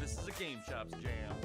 This is a Game Chops jam.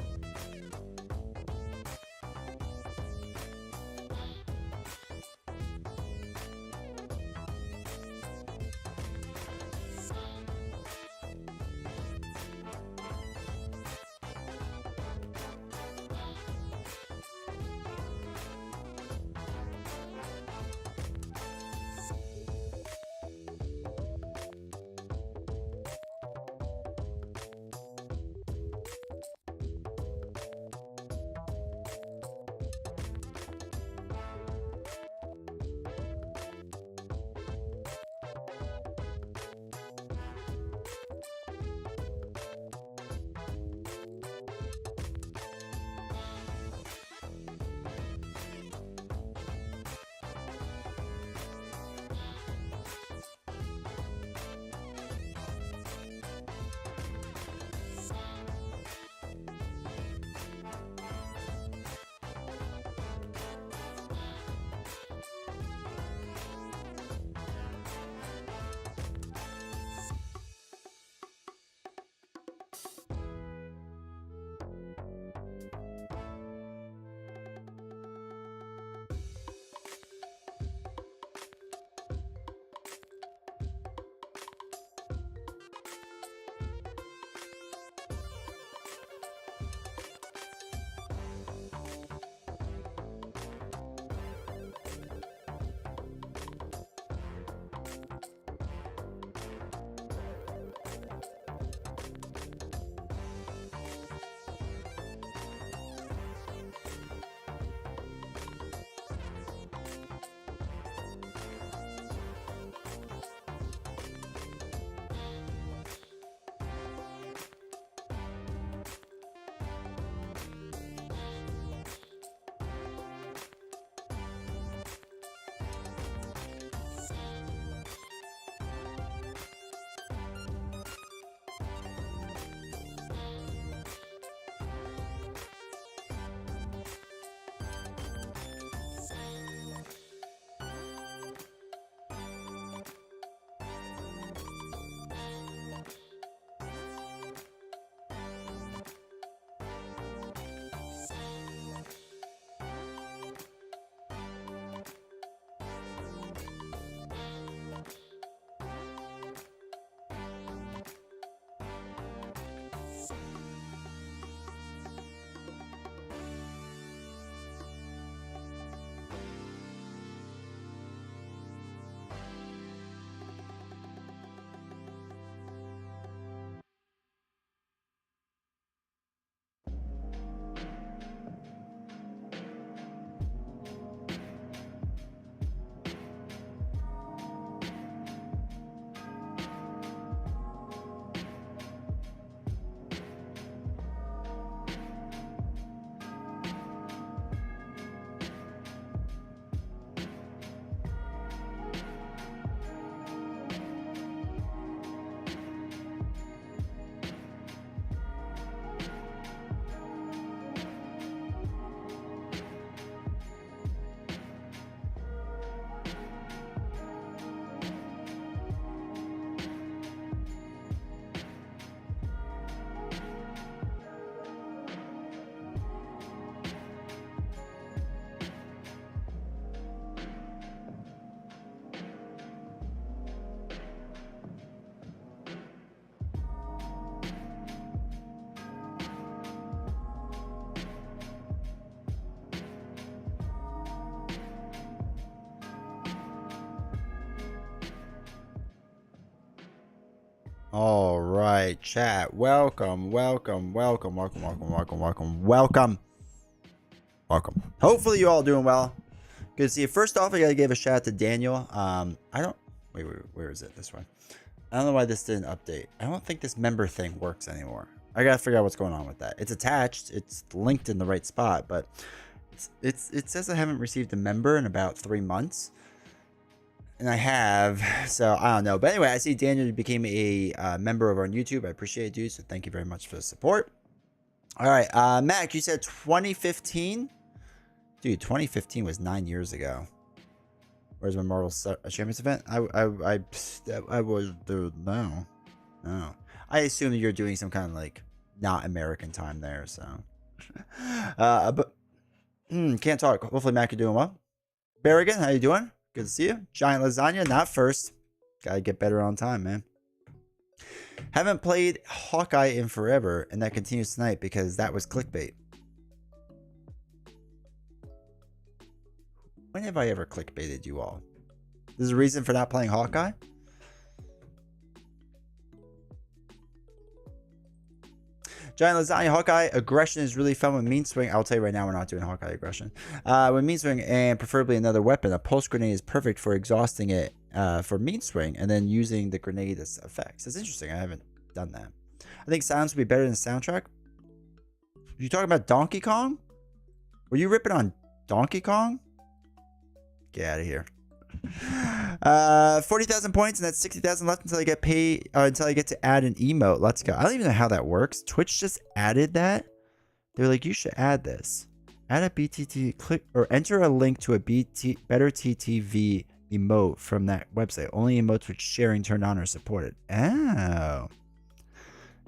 All right, chat. Welcome. Hopefully you all doing well. Good to see you. First off, I gotta give a shout out to Daniel. I don't wait, where is it? This one. I don't know why this didn't update. I don't think this member thing works anymore. I gotta figure out what's going on with that. It's attached. It's linked in the right spot, but it says I haven't received a member in about 3 months. And I have, so I don't know. But anyway, I see Daniel became a member of our YouTube. I appreciate it, dude. So thank you very much for the support. All right, Mac, you said 2015? Dude, 2015 was 9 years ago. Where's my Marvel Champions event? I was, dude, no. I assume you're doing some kind of like not American time there. So, but can't talk. Hopefully, Mac, you're doing well. Berrigan, how you doing? Good to see you. Giant lasagna, not first. Gotta get better on time, man. Haven't played Hawkeye in forever, and that continues tonight because that was clickbait. When have I ever clickbaited you all? There's a reason for not playing Hawkeye? Giant lasagna, Hawkeye aggression is really fun with mean swing. I'll tell you right now, we're not doing Hawkeye aggression. With mean swing and preferably another weapon, a pulse grenade is perfect for exhausting it for mean swing and then using the grenade as effects. That's interesting. I haven't done that. I think sounds would be better than the soundtrack. You talking about Donkey Kong? Were you ripping on Donkey Kong? Get out of here. 40,000 points and that's 60,000 left until I get paid until I get to add an emote. Let's go. I don't even know how that works. Twitch just added that. They're like, you should add this. Add a BTT, click or enter a link to a better TTV emote from that website. Only emotes with sharing turned on are supported. Oh.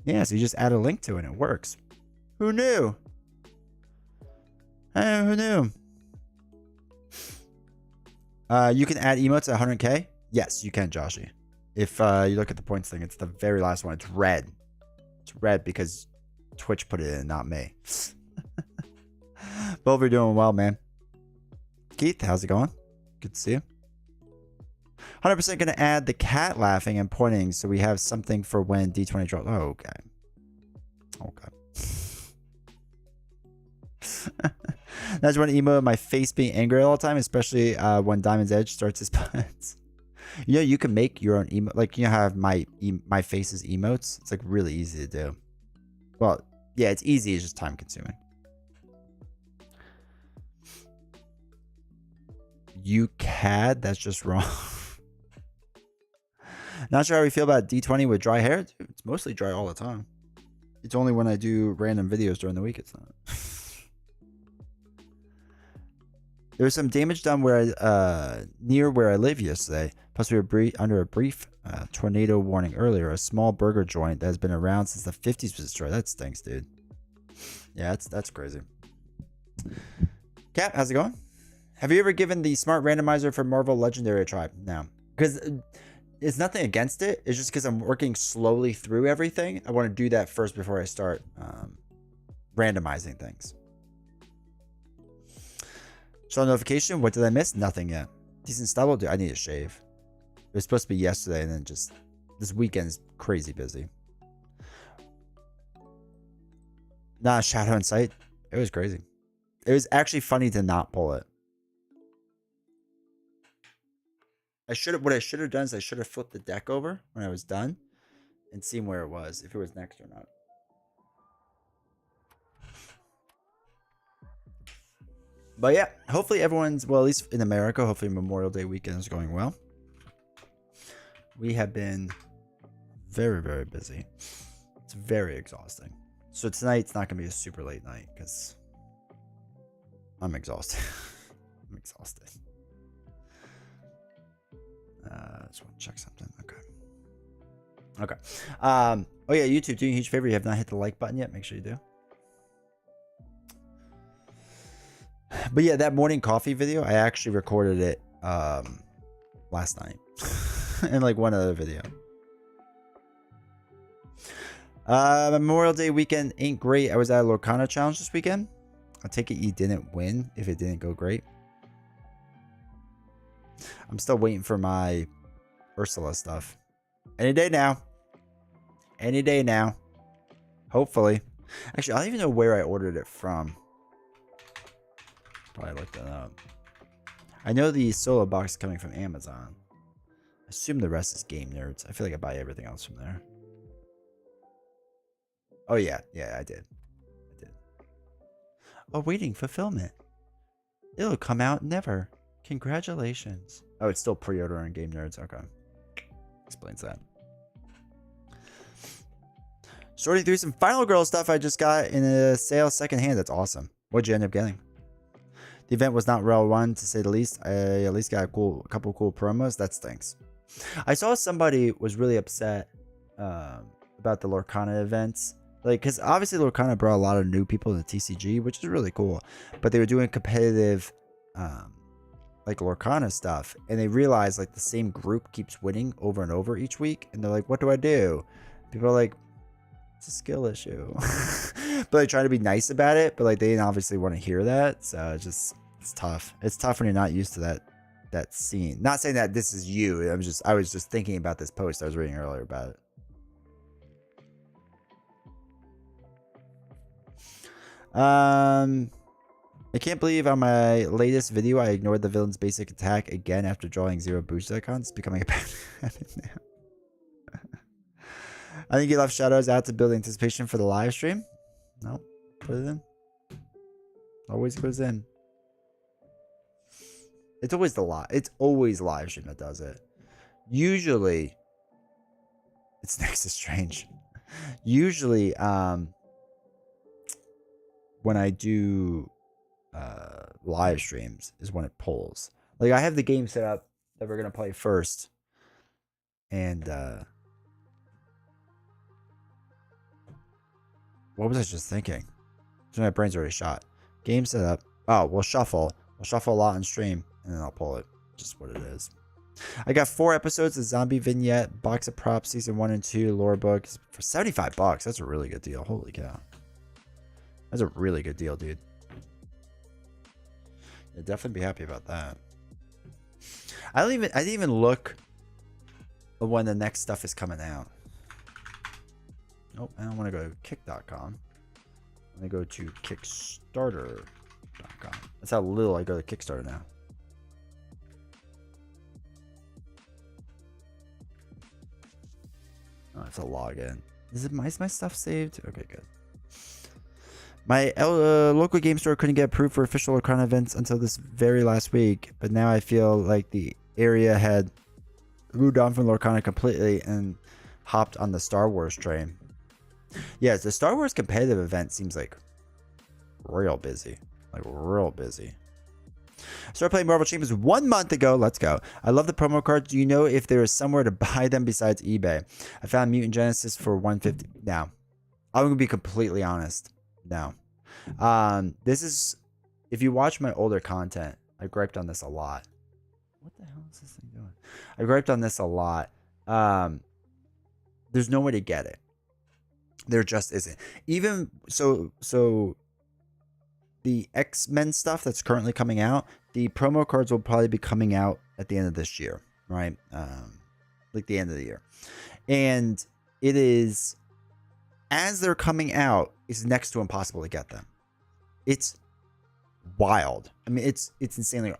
Yeah, so you just add a link to it and it works. Who knew? Who knew? You can add emotes at 100k. Yes, you can, Joshy. If you look at the points thing, it's the very last one. It's red. It's red because Twitch put it in, not me. Both are doing well, man. Keith, how's it going? Good to see you. 100% going to add the cat laughing and pointing so we have something for when D20 drops. Oh, okay. Okay. That's one emo of my face being angry all the time, especially when Diamond's Edge starts his puns. You know, you can make your own emote. Like, you know, have my face's emotes. It's like really easy to do. Well, yeah, it's easy. It's just time consuming. You cad? That's just wrong. Not sure how we feel about D20 with dry hair. Dude, it's mostly dry all the time. It's only when I do random videos during the week it's not. There was some damage done where near where I live yesterday. Plus, we were under a brief tornado warning earlier. A small burger joint that has been around since the 50s was destroyed. That stinks, dude. Yeah, that's crazy. Cap, how's it going? Have you ever given the smart randomizer for Marvel Legendary a try? No, because it's nothing against it. It's just because I'm working slowly through everything. I want to do that first before I start randomizing things. Saw notification. What did I miss? Nothing yet. Decent stubble. Dude, I need a shave. It was supposed to be yesterday, and then just this weekend is crazy busy. Nah, shadow in sight. It was crazy. It was actually funny to not pull it. What I should have done is I should have flipped the deck over when I was done and seen where it was, if it was next or not. But yeah, hopefully everyone's, well, at least in America, hopefully Memorial Day weekend is going well. We have been very, very busy. It's very exhausting. So tonight, it's not going to be a super late night because I'm exhausted. I'm exhausted. Just want to check something. Okay. Oh yeah, YouTube, doing a huge favor. You have not hit the like button yet. Make sure you do. But yeah, that morning coffee video, I actually recorded it last night in like one other video. Memorial Day weekend ain't great. I was at a Lorcana challenge this weekend. I take it you didn't win if it didn't go great. I'm still waiting for my Ursula stuff. Any day now. Any day now. Hopefully. Actually, I don't even know where I ordered it from. Probably look that up. I know the solo box is coming from Amazon. I assume the rest is Game Nerds. I feel like I buy everything else from there. Oh yeah, I did. Awaiting fulfillment. It'll come out never. Congratulations. Oh, it's still pre-order on Game Nerds. Okay. Explains that. Sorting through some Final Girl stuff I just got in a sale secondhand. That's awesome. What'd you end up getting? The event was not well run, to say the least. I at least got a couple cool promos. That stinks. I saw somebody was really upset about the Lorcana events Like, because obviously Lorcana brought a lot of new people to TCG, which is really cool. But they were doing competitive, like Lorcana stuff, and they realized like the same group keeps winning over and over each week, and they're like, "What do I do?" People are like, "It's a skill issue," but they try to be nice about it. But like they didn't obviously want to hear that, so it's tough. It's tough when you're not used to that scene. Not saying that this is you. I was just thinking about this post I was reading earlier about it. I can't believe on my latest video I ignored the villain's basic attack again after drawing 0 boost icons. It's becoming a bad habit now. I think you left shadows out to build anticipation for the live stream. No, put it in. Always goes in. It's always it's always live stream that does it. Usually, it's Nexus Strange. Usually, when I do live streams is when it pulls. Like I have the game set up that we're gonna play first, and what was I just thinking? So my brain's already shot. Game set up. Oh, we'll shuffle. We'll shuffle a lot on stream, and then I'll pull it. Just what it is. I got 4 episodes of Zombie Vignette, box of props, season 1 and 2, lore books for $75. That's a really good deal. Holy cow. That's a really good deal, dude. I'd definitely be happy about that. I didn't even look when the next stuff is coming out. Nope, I don't want to go to kick.com. I'm going to go to kickstarter.com. That's how little I go to Kickstarter now. Oh, I have to log in. Is my stuff saved? Okay, good. My local game store couldn't get approved for official Lorcana events until this very last week, but now I feel like the area had moved on from Lorcana completely and hopped on the Star Wars train. Yeah, the Star Wars competitive event seems like real busy. Like real busy. I started playing Marvel Champions 1 month ago. Let's go. I love the promo cards. Do you know if there is somewhere to buy them besides eBay? I found Mutant Genesis for $150. Now, I'm going to be completely honest. No. This is, if you watch my older content, I griped on this a lot. What the hell is this thing doing? I griped on this a lot. There's no way to get it. There just isn't. Even so the X-Men stuff that's currently coming out, the promo cards will probably be coming out at the end of this year, right? Like the end of the year. And it is, as they're coming out, it's next to impossible to get them. It's wild. I mean, it's insanely.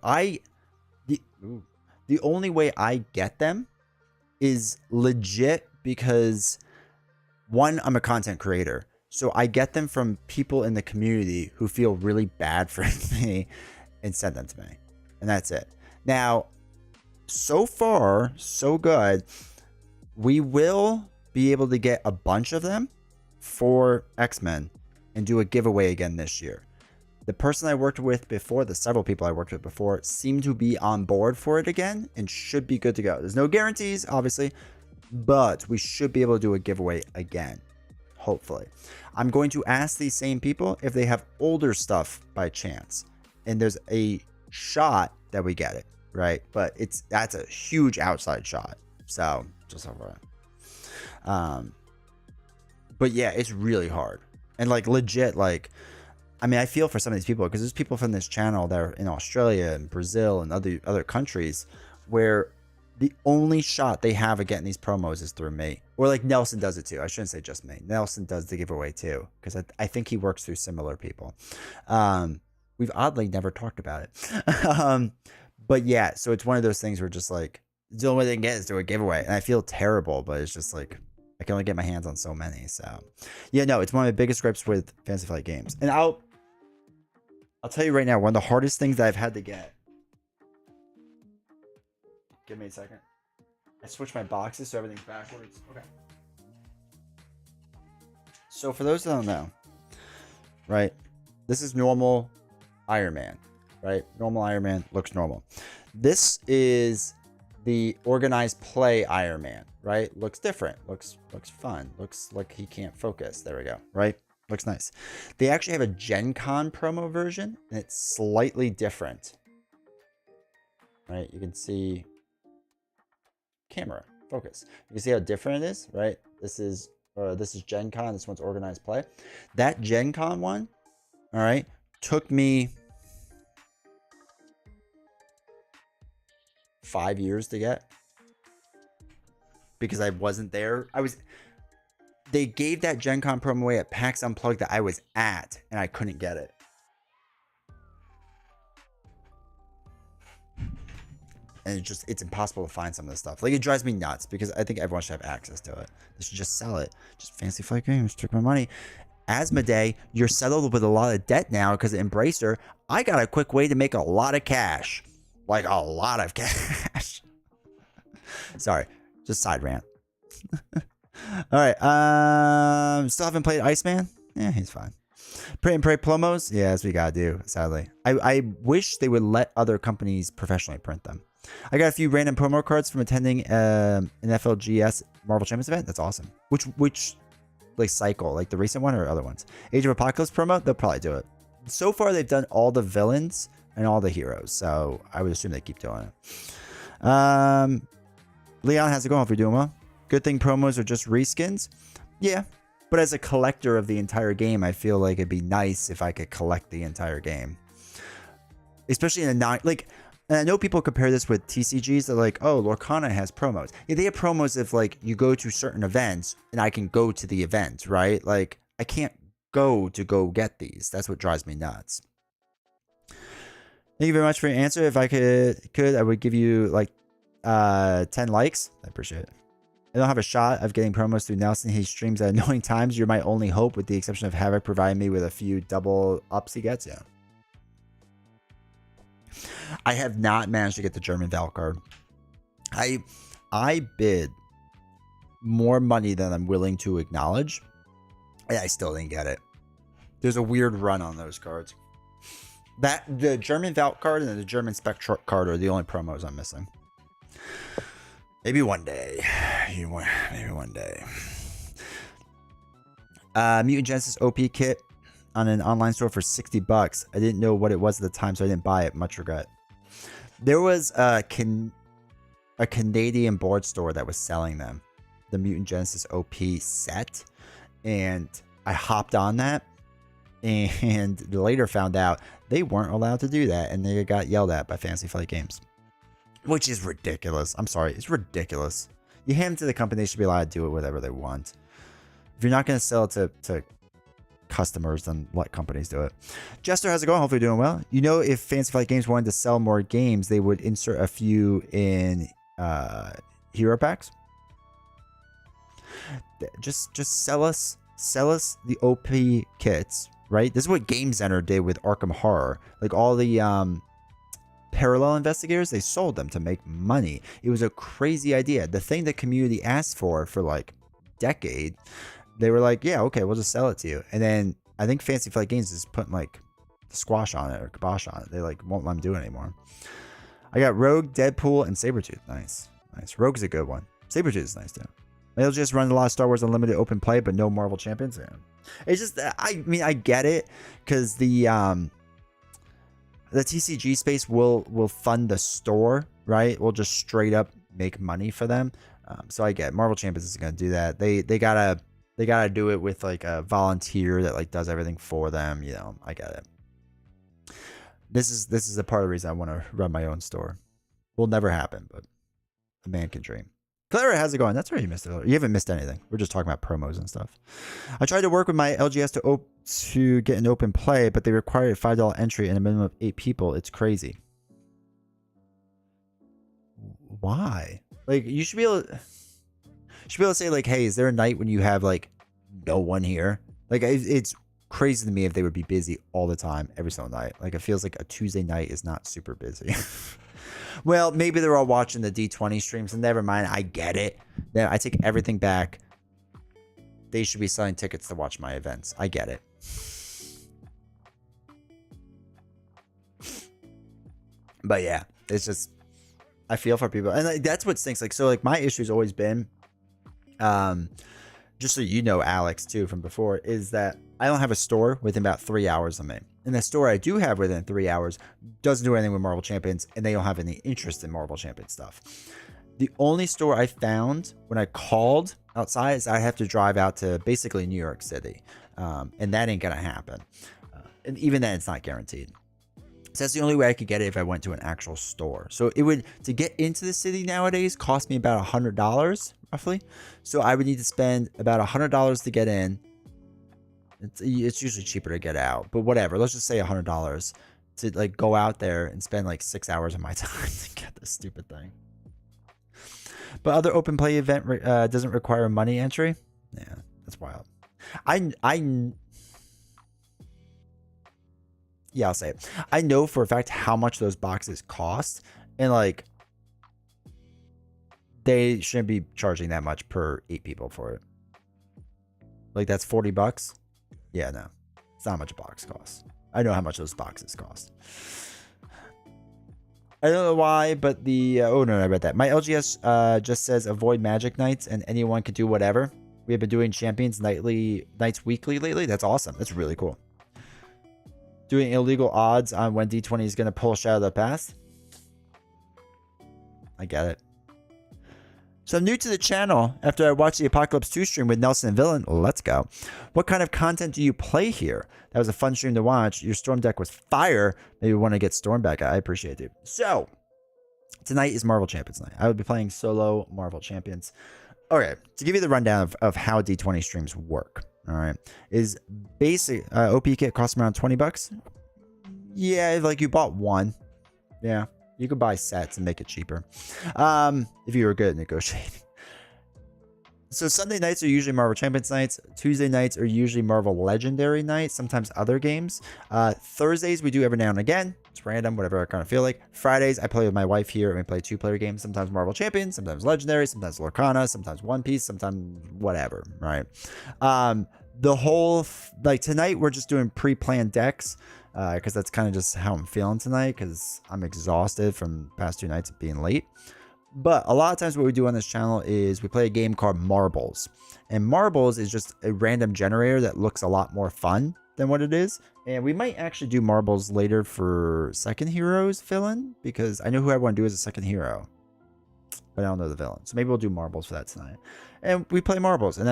The only way I get them is legit because, one, I'm a content creator. So I get them from people in the community who feel really bad for me and send them to me. And that's it. Now, so far, so good. We will be able to get a bunch of them for X-Men and do a giveaway again this year. The person I worked with before, the several people I worked with before, seem to be on board for it again and should be good to go. There's no guarantees, obviously, but we should be able to do a giveaway again. Hopefully. I'm going to ask these same people if they have older stuff by chance. And there's a shot that we get it, right? But that's a huge outside shot. So, just over it. But yeah, it's really hard. And like legit, like, I mean, I feel for some of these people because there's people from this channel that are in Australia and Brazil and other countries where the only shot they have of getting these promos is through me. Or like Nelson does it too. I shouldn't say just me. Nelson does the giveaway too because I think he works through similar people. We've oddly never talked about it. But yeah, so it's one of those things where just like the only way they can get is do a giveaway. And I feel terrible, but it's just like I can only get my hands on so many. So yeah, no, it's one of my biggest gripes with Fantasy Flight Games. And I'll tell you right now, one of the hardest things that I've had to get. Give me a second. I switched my boxes so everything's backwards. Okay. So for those that don't know, right? This is normal Iron Man, right? Normal Iron Man looks normal. This is the organized play Iron Man, right? Looks different. Looks fun. Looks like he can't focus. There we go, right? Looks nice. They actually have a Gen Con promo version, and it's slightly different. Right? You can see camera focus. You can see how different it is, right? This is Gen Con. This one's organized play. That Gen Con one, all right, took me 5 years to get because I wasn't there. They gave that Gen Con promo away at PAX Unplugged that I was at, and I couldn't get it. And it's impossible to find some of this stuff. Like, it drives me nuts because I think everyone should have access to it. They should just sell it. Just Fantasy Flight Games took my money. Asmodee, you're settled with a lot of debt now because of Embracer. I got a quick way to make a lot of cash. Like, a lot of cash. Sorry. Just side rant. All right. Still haven't played Iceman? Yeah, he's fine. Print and pray promos? Yeah, that's what we gotta do, sadly. I wish they would let other companies professionally print them. I got a few random promo cards from attending an FLGS Marvel Champions event. That's awesome. Which like cycle? Like the recent one or other ones? Age of Apocalypse promo? They'll probably do it. So far, they've done all the villains and all the heroes. So I would assume they keep doing it. Leon, how's it going? If you're doing well. Good thing promos are just reskins. Yeah. But as a collector of the entire game, I feel like it'd be nice if I could collect the entire game. Especially in a and I know people compare this with TCGs. They're like, oh, Lorcana has promos. Yeah, they have promos if like you go to certain events and I can go to the event, right? Like I can't go get these. That's what drives me nuts. Thank you very much for your answer. If I could I would give you like 10 likes. I appreciate it. I don't have a shot of getting promos through Nelson. He streams at annoying times. You're my only hope, with the exception of Havoc providing me with a few double ups he gets. Yeah. I have not managed to get the German Val card. I bid more money than I'm willing to acknowledge, and I still didn't get it. There's a weird run on those cards. The German Val card and the German Spec card are the only promos I'm missing. Maybe one day. Maybe one day. Mutant Genesis OP kit on an online store for $60. I didn't know what it was at the time, so I didn't buy it. Much regret. There was a Canadian board store that was selling them, the Mutant Genesis OP set, and I hopped on that, and later found out they weren't allowed to do that, and they got yelled at by Fantasy Flight Games, which is ridiculous. I'm sorry, it's ridiculous. You hand it to the company; they should be allowed to do it whatever they want. If you're not going to sell it to customers, then let companies do it. Jester, how's it going? Hopefully you're doing well. You know, if Fantasy Flight Games wanted to sell more games, they would insert a few in hero packs. Just sell us the OP kits, right? This is what Game Center did with Arkham Horror. Like all the parallel investigators, they sold them to make money. It was a crazy idea. The thing the community asked for like decade. They were like, yeah, okay, we'll just sell it to you. And then I think Fantasy Flight Games is putting like the squash on it or kibosh on it. They like won't let them do it anymore. I got Rogue, Deadpool, and Sabretooth. Nice. Rogue's a good one. Sabretooth is nice too. They'll just run a lot of Star Wars Unlimited open play, but no Marvel Champions. Yeah. It's just, I mean, I get it because the TCG space will fund the store, right? We'll just straight up make money for them. So I get it. Marvel Champions isn't gonna do that. They gotta do it with like a volunteer that like does everything for them. You know, I get it. This is a part of the reason I want to run my own store. Will never happen, but a man can dream. Clara, how's it going? That's right, you missed it. You haven't missed anything. We're just talking about promos and stuff. I tried to work with my LGS to get an open play, but they required a $5 entry and a minimum of 8 people. It's crazy. Why? Like, you should be able to say like, hey, is there a night when you have like no one here? Like, it's crazy to me if they would be busy all the time, every single night. Like, it feels like a Tuesday night is not super busy. Well, maybe they're all watching the D20 streams, and never mind. I get it. Then I take everything back. They should be selling tickets to watch my events. I get it. But yeah, it's just I feel for people, and like, that's what stinks. Like, so like my issue's always been, just so you know, Alex, too, from before, is that I don't have a store within about 3 hours of me. And the store I do have within 3 hours doesn't do anything with Marvel Champions, and they don't have any interest in Marvel Champions stuff. The only store I found when I called outside is I have to drive out to basically New York City. And that ain't going to happen. And even then, it's not guaranteed. So that's the only way I could get it if I went to an actual store. So it would, to get into the city nowadays, cost me about $100 roughly. So I would need to spend about $100 to get in. It's usually cheaper to get out, but whatever. Let's just say $100 to like go out there and spend like 6 hours of my time to get this stupid thing. But other open play event doesn't require money entry. Yeah, that's wild. Yeah, I'll say it. I know for a fact how much those boxes cost, and like they shouldn't be charging that much per 8 people for it. Like that's $40. Yeah, no, it's not how much a box costs. I know how much those boxes cost. I don't know why, but the oh no, I read that. My LGS just says avoid magic nights and anyone can do whatever. We have been doing champions nights weekly lately. That's awesome. That's really cool. Doing illegal odds on when D20 is going to pull Shadow of the Past. I get it. So I'm new to the channel after I watched the Apocalypse 2 stream with Nelson and Villain. Let's go. What kind of content do you play here? That was a fun stream to watch. Your Storm deck was fire. Maybe we want to get Storm back. I appreciate it. So tonight is Marvel Champions night. I will be playing solo Marvel Champions. Okay, to give you the rundown of how D20 streams work. All right, is basic OP kit costs around $20. Yeah, like you bought one. Yeah, you could buy sets and make it cheaper if you were good at negotiating. So Sunday nights are usually Marvel Champions nights. Tuesday nights are usually Marvel Legendary nights. Sometimes other games. Thursdays we do every now and again. It's random, whatever I kind of feel like. Fridays I play with my wife here and we play 2-player games. Sometimes Marvel Champions, sometimes Legendary, sometimes Lorcana, sometimes One Piece, sometimes whatever. Right. The whole like tonight we're just doing pre-planned decks because that's kind of just how I'm feeling tonight because I'm exhausted from past 2 nights of being late. But a lot of times what we do on this channel is we play a game called Marbles. And Marbles is just a random generator that looks a lot more fun than what it is. And we might actually do Marbles later for second heroes villain because I know who I want to do as a second hero. But I don't know the villain. So maybe we'll do Marbles for that tonight. And we play Marbles. And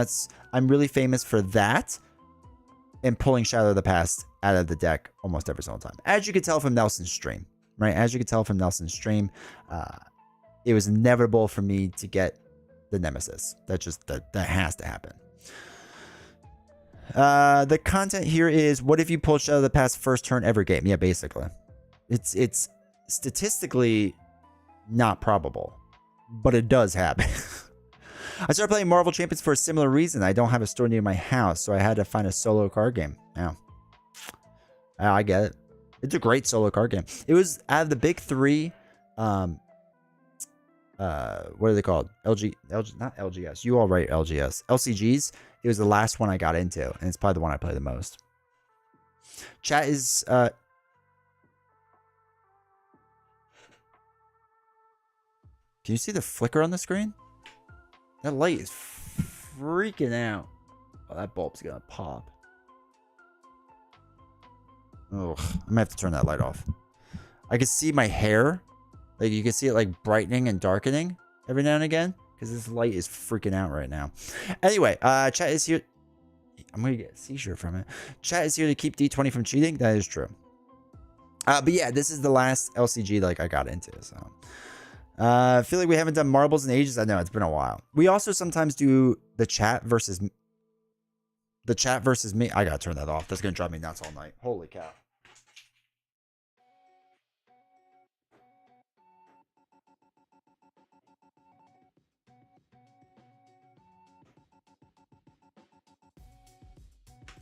I'm really famous for that and pulling Shadow of the Past out of the deck almost every single time. As you can tell from Nelson's stream. Right? As you can tell from Nelson's stream, it was inevitable for me to get the Nemesis. That has to happen. The content here is, what if you pull Shadow of the Past first turn every game? Yeah, basically. It's statistically not probable, but it does happen. I started playing Marvel Champions for a similar reason. I don't have a store near my house, so I had to find a solo card game. Yeah. I get it. It's a great solo card game. It was out of the big 3, what are they called? Not LGS. You all write LGS. LCGs. It was the last one I got into, and it's probably the one I play the most. Chat is can you see the flicker on the screen? That light is freaking out. Oh, that bulb's gonna pop. Oh, I'm gonna have to turn that light off. I can see my hair. Like you can see it like brightening and darkening every now and again because this light is freaking out right now. Anyway, chat is here. I'm going to get a seizure from it. Chat is here to keep D20 from cheating. That is true. But yeah, this is the last LCG like I got into. So I feel like we haven't done Marbles in ages. I know it's been a while. We also sometimes do the chat versus me. I got to turn that off. That's going to drive me nuts all night. Holy cow.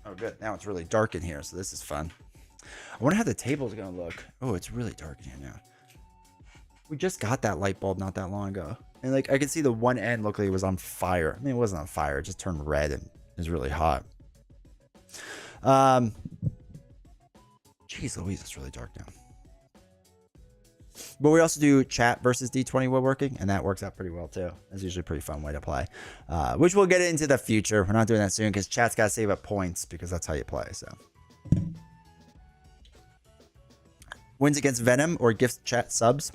Oh, good. Now it's really dark in here, so this is fun. I wonder how the table's going to look. Oh, it's really dark in here now. We just got that light bulb not that long ago. And, like, I could see the one end looked like it was on fire. I mean, it wasn't on fire. It just turned red and it was really hot. Jeez Louise, it's really dark now. But we also do chat versus D20 woodworking, and that works out pretty well too. That's usually a pretty fun way to play, which we'll get into the future. We're not doing that soon because chat's got to save up points because that's how you play. So wins against Venom or gift chat subs.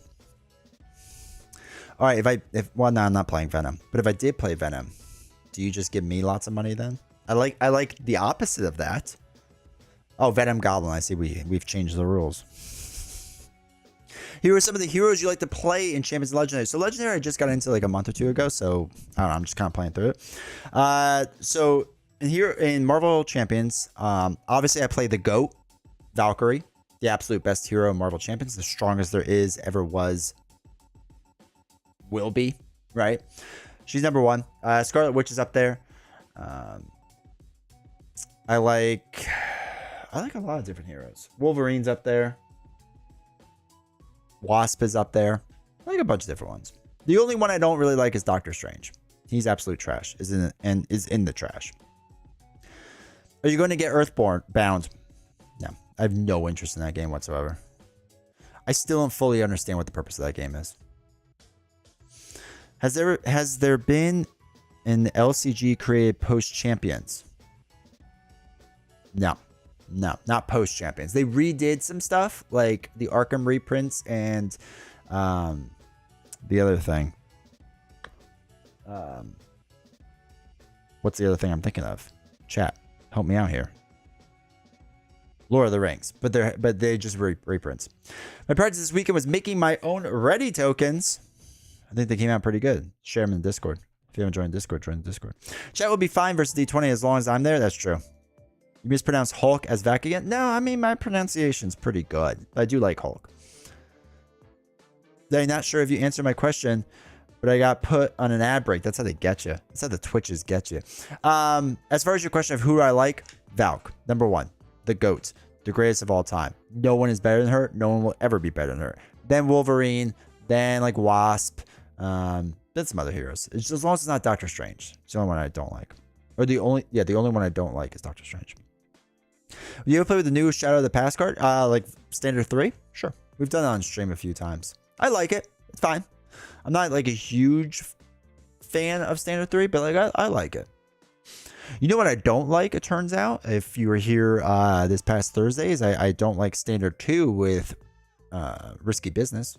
All right, well, no, I'm not playing Venom, but if I did play Venom, do you just give me lots of money then? I like the opposite of that. Oh, Venom Goblin. I see we've changed the rules. Here are some of the heroes you like to play in Champions and Legendary. So Legendary I just got into like a month or two ago, so I don't know, I'm just kind of playing through it. So here in Marvel Champions, obviously I play the GOAT, Valkyrie, the absolute best hero in Marvel Champions, the strongest there is, ever was, will be, right? She's number one. Scarlet Witch is up there. I like a lot of different heroes. Wolverine's up there. Wasp is up there. I like a bunch of different ones. The only one I don't really like is Doctor Strange. He's absolute trash. Is in the trash. Are you going to get Earthbound? No, I have no interest in that game whatsoever. I still don't fully understand what the purpose of that game is. Has there been an LCG created post Champions? No, not post Champions. They redid some stuff like the Arkham reprints and the other thing. What's the other thing I'm thinking of? Chat, help me out here. Lord of the Rings, but they just reprints. My practice this weekend was making my own Ready tokens. I think they came out pretty good. Share them in Discord. If you haven't joined Discord, join Discord. Chat will be fine versus D20 as long as I'm there. That's true. You mispronounce Hulk as Vac again? No, I mean, my pronunciation's pretty good. I do like Hulk. I'm not sure if you answered my question, but I got put on an ad break. That's how they get you. That's how the Twitches get you. As far as your question of who I like, Valk, number one. The GOAT, the greatest of all time. No one is better than her. No one will ever be better than her. Then Wolverine, then like Wasp, then some other heroes. It's just, as long as it's not Doctor Strange. It's the only one I don't like. Or the only one I don't like is Doctor Strange. You ever play with the new Shadow of the Past card? Like Standard 3? Sure. We've done it on stream a few times. I like it. It's fine. I'm not like a huge fan of Standard 3, but like I like it. You know what I don't like, it turns out, if you were here this past Thursday, is I don't like Standard 2 with Risky Business.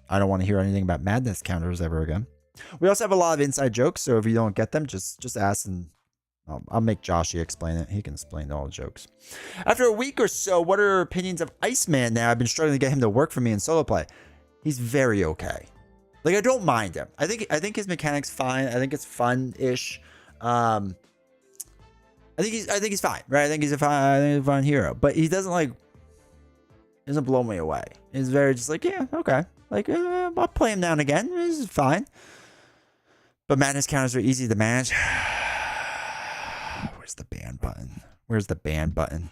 I don't want to hear anything about madness counters ever again. We also have a lot of inside jokes, so if you don't get them, just ask and I'll make Joshy explain it. He can explain all the jokes. After a week or so, what are your opinions of Iceman now? I've been struggling to get him to work for me in solo play. He's very okay. Like, I don't mind him. I think his mechanics fine. I think it's fun-ish. I think he's fine, right? I think he's a fun hero, but he doesn't blow me away. He's very just like, yeah, okay. Like, I'll play him now and again. This is fine. But madness counters are easy to manage. Where's the ban button? Where's the ban button?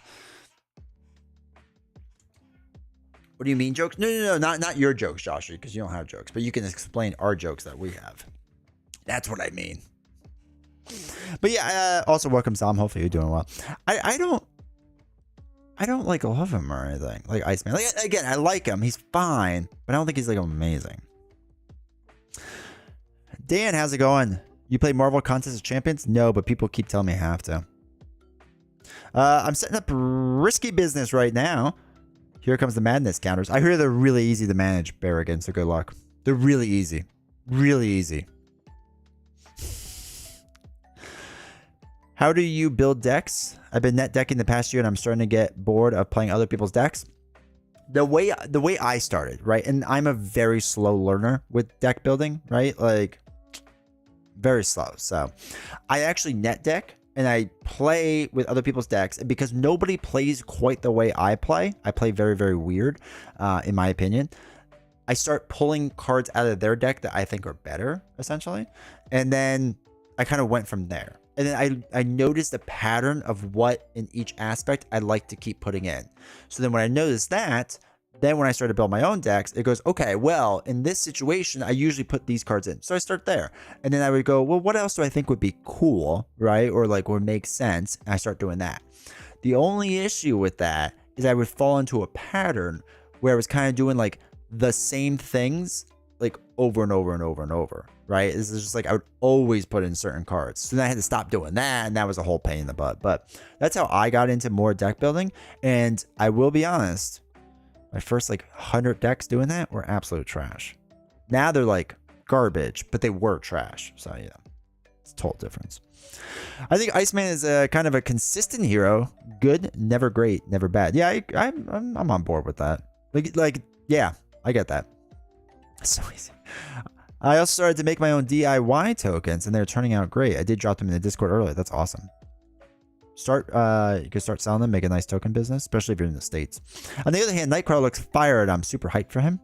What do you mean jokes? No, not your jokes, Joshua, because you don't have jokes, but you can explain our jokes that we have. That's what I mean. But yeah, also welcome, Sam. Hopefully you're doing well. I don't like love him or anything. Like Iceman. Like, again, I like him. He's fine, but I don't think he's like amazing. Dan, how's it going? You play Marvel Contest of Champions? No, but people keep telling me I have to. I'm setting up Risky Business right now. Here comes the madness counters. I hear they're really easy to manage, Berrigan, so good luck. They're really easy. Really easy. How do you build decks? I've been net decking the past year and I'm starting to get bored of playing other people's decks. The way I started, right? And I'm a very slow learner with deck building, right? Like, very slow. So I actually net deck and I play with other people's decks. And because nobody plays quite the way I play very, very weird, in my opinion. I start pulling cards out of their deck that I think are better, essentially. And then I kind of went from there. And then I noticed a pattern of what in each aspect I'd like to keep putting in. So then when I noticed that, then when I started to build my own decks, it goes, okay, well, in this situation, I usually put these cards in. So I start there. And then I would go, well, what else do I think would be cool, right? Or like would make sense. And I start doing that. The only issue with that is I would fall into a pattern where I was kind of doing like the same things like over and over and over and over, right? This is just like I would always put in certain cards. So then I had to stop doing that, and that was a whole pain in the butt. But that's how I got into more deck building. And I will be honest, my first like 100 decks doing that were absolute trash. Now they're like garbage, but they were trash. So yeah, it's a total difference. I think Iceman is a kind of a consistent hero. Good, never great, never bad. Yeah, I'm on board with that. Like yeah, I get that. So easy. I also started to make my own DIY tokens, and they're turning out great. I did drop them in the Discord earlier. That's awesome. You can start selling them, make a nice token business, especially if you're in the States. On the other hand, Nightcrawler looks fire, and I'm super hyped for him.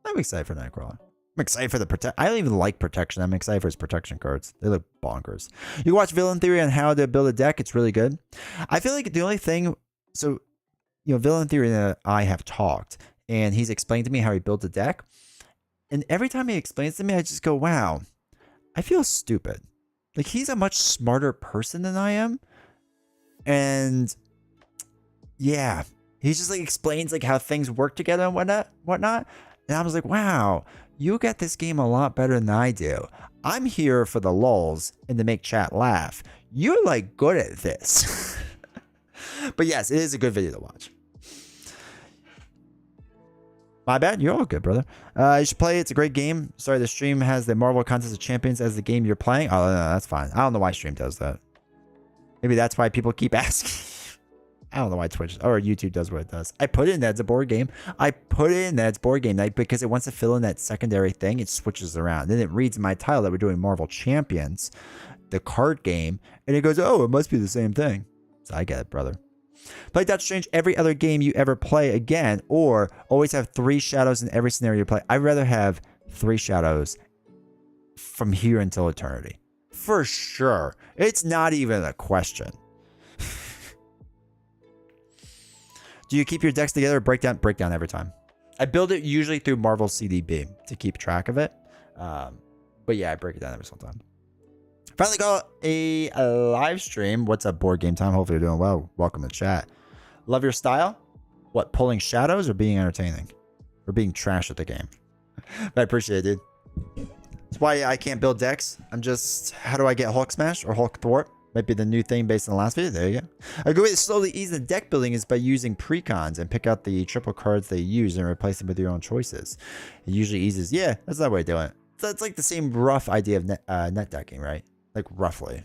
I'm excited for Nightcrawler. I'm excited for the protect. I don't even like protection. I'm excited for his protection cards. They look bonkers. You can watch Villain Theory on how to build a deck. It's really good. I feel like the only thing, so Villain Theory and I have talked, and he's explained to me how he builds a deck. And every time he explains to me, I just go, wow, I feel stupid. Like, he's a much smarter person than I am. And yeah, he just like explains like how things work together and whatnot. And I was like, wow, you get this game a lot better than I do. I'm here for the lulz and to make chat laugh. You're like good at this. But yes, it is a good video to watch. My bad. You're all good, brother. You should play it. It's a great game. Sorry, the stream has the Marvel Contest of Champions as the game you're playing. Oh, no, that's fine. I don't know why stream does that. Maybe that's why people keep asking. I don't know why Twitch or YouTube does what it does. I put in that it's a board game. I put in that it's board game night because it wants to fill in that secondary thing. It switches around. Then it reads in my title that we're doing Marvel Champions, the card game. And it goes, oh, it must be the same thing. So I get it, brother. Play Doctor Strange every other game you ever play again, or always have 3 shadows in every scenario you play. I'd rather have 3 shadows from here until eternity. For sure. It's not even a question. Do you keep your decks together or breakdown every time? I build it usually through Marvel CDB to keep track of it. But yeah, I break it down every single time. Finally got a live stream. What's up, Board Game Time? Hopefully you're doing well. Welcome to chat. Love your style. What, pulling shadows or being entertaining? Or being trash at the game? I appreciate it, dude. That's why I can't build decks. I'm just, how do I get Hulk Smash or Hulk Thwart? Might be the new thing based on the last video. There you go. A good way to slowly ease the deck building is by using precons and pick out the triple cards they use and replace them with your own choices. It usually eases. Yeah, that's that way of doing it. So it's like the same rough idea of net decking, right? Like roughly.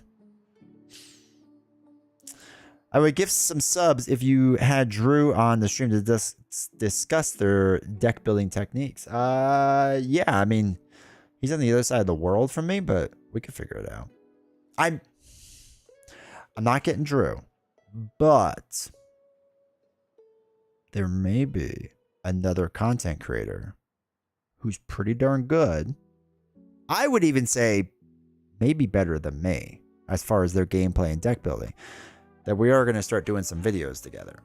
I would give some subs if you had Drew on the stream to discuss their deck building techniques. Yeah, I mean, he's on the other side of the world from me, but we could figure it out. I'm not getting Drew, but there may be another content creator who's pretty darn good. I would even say maybe better than me as far as their gameplay and deck building, that we are going to start doing some videos together.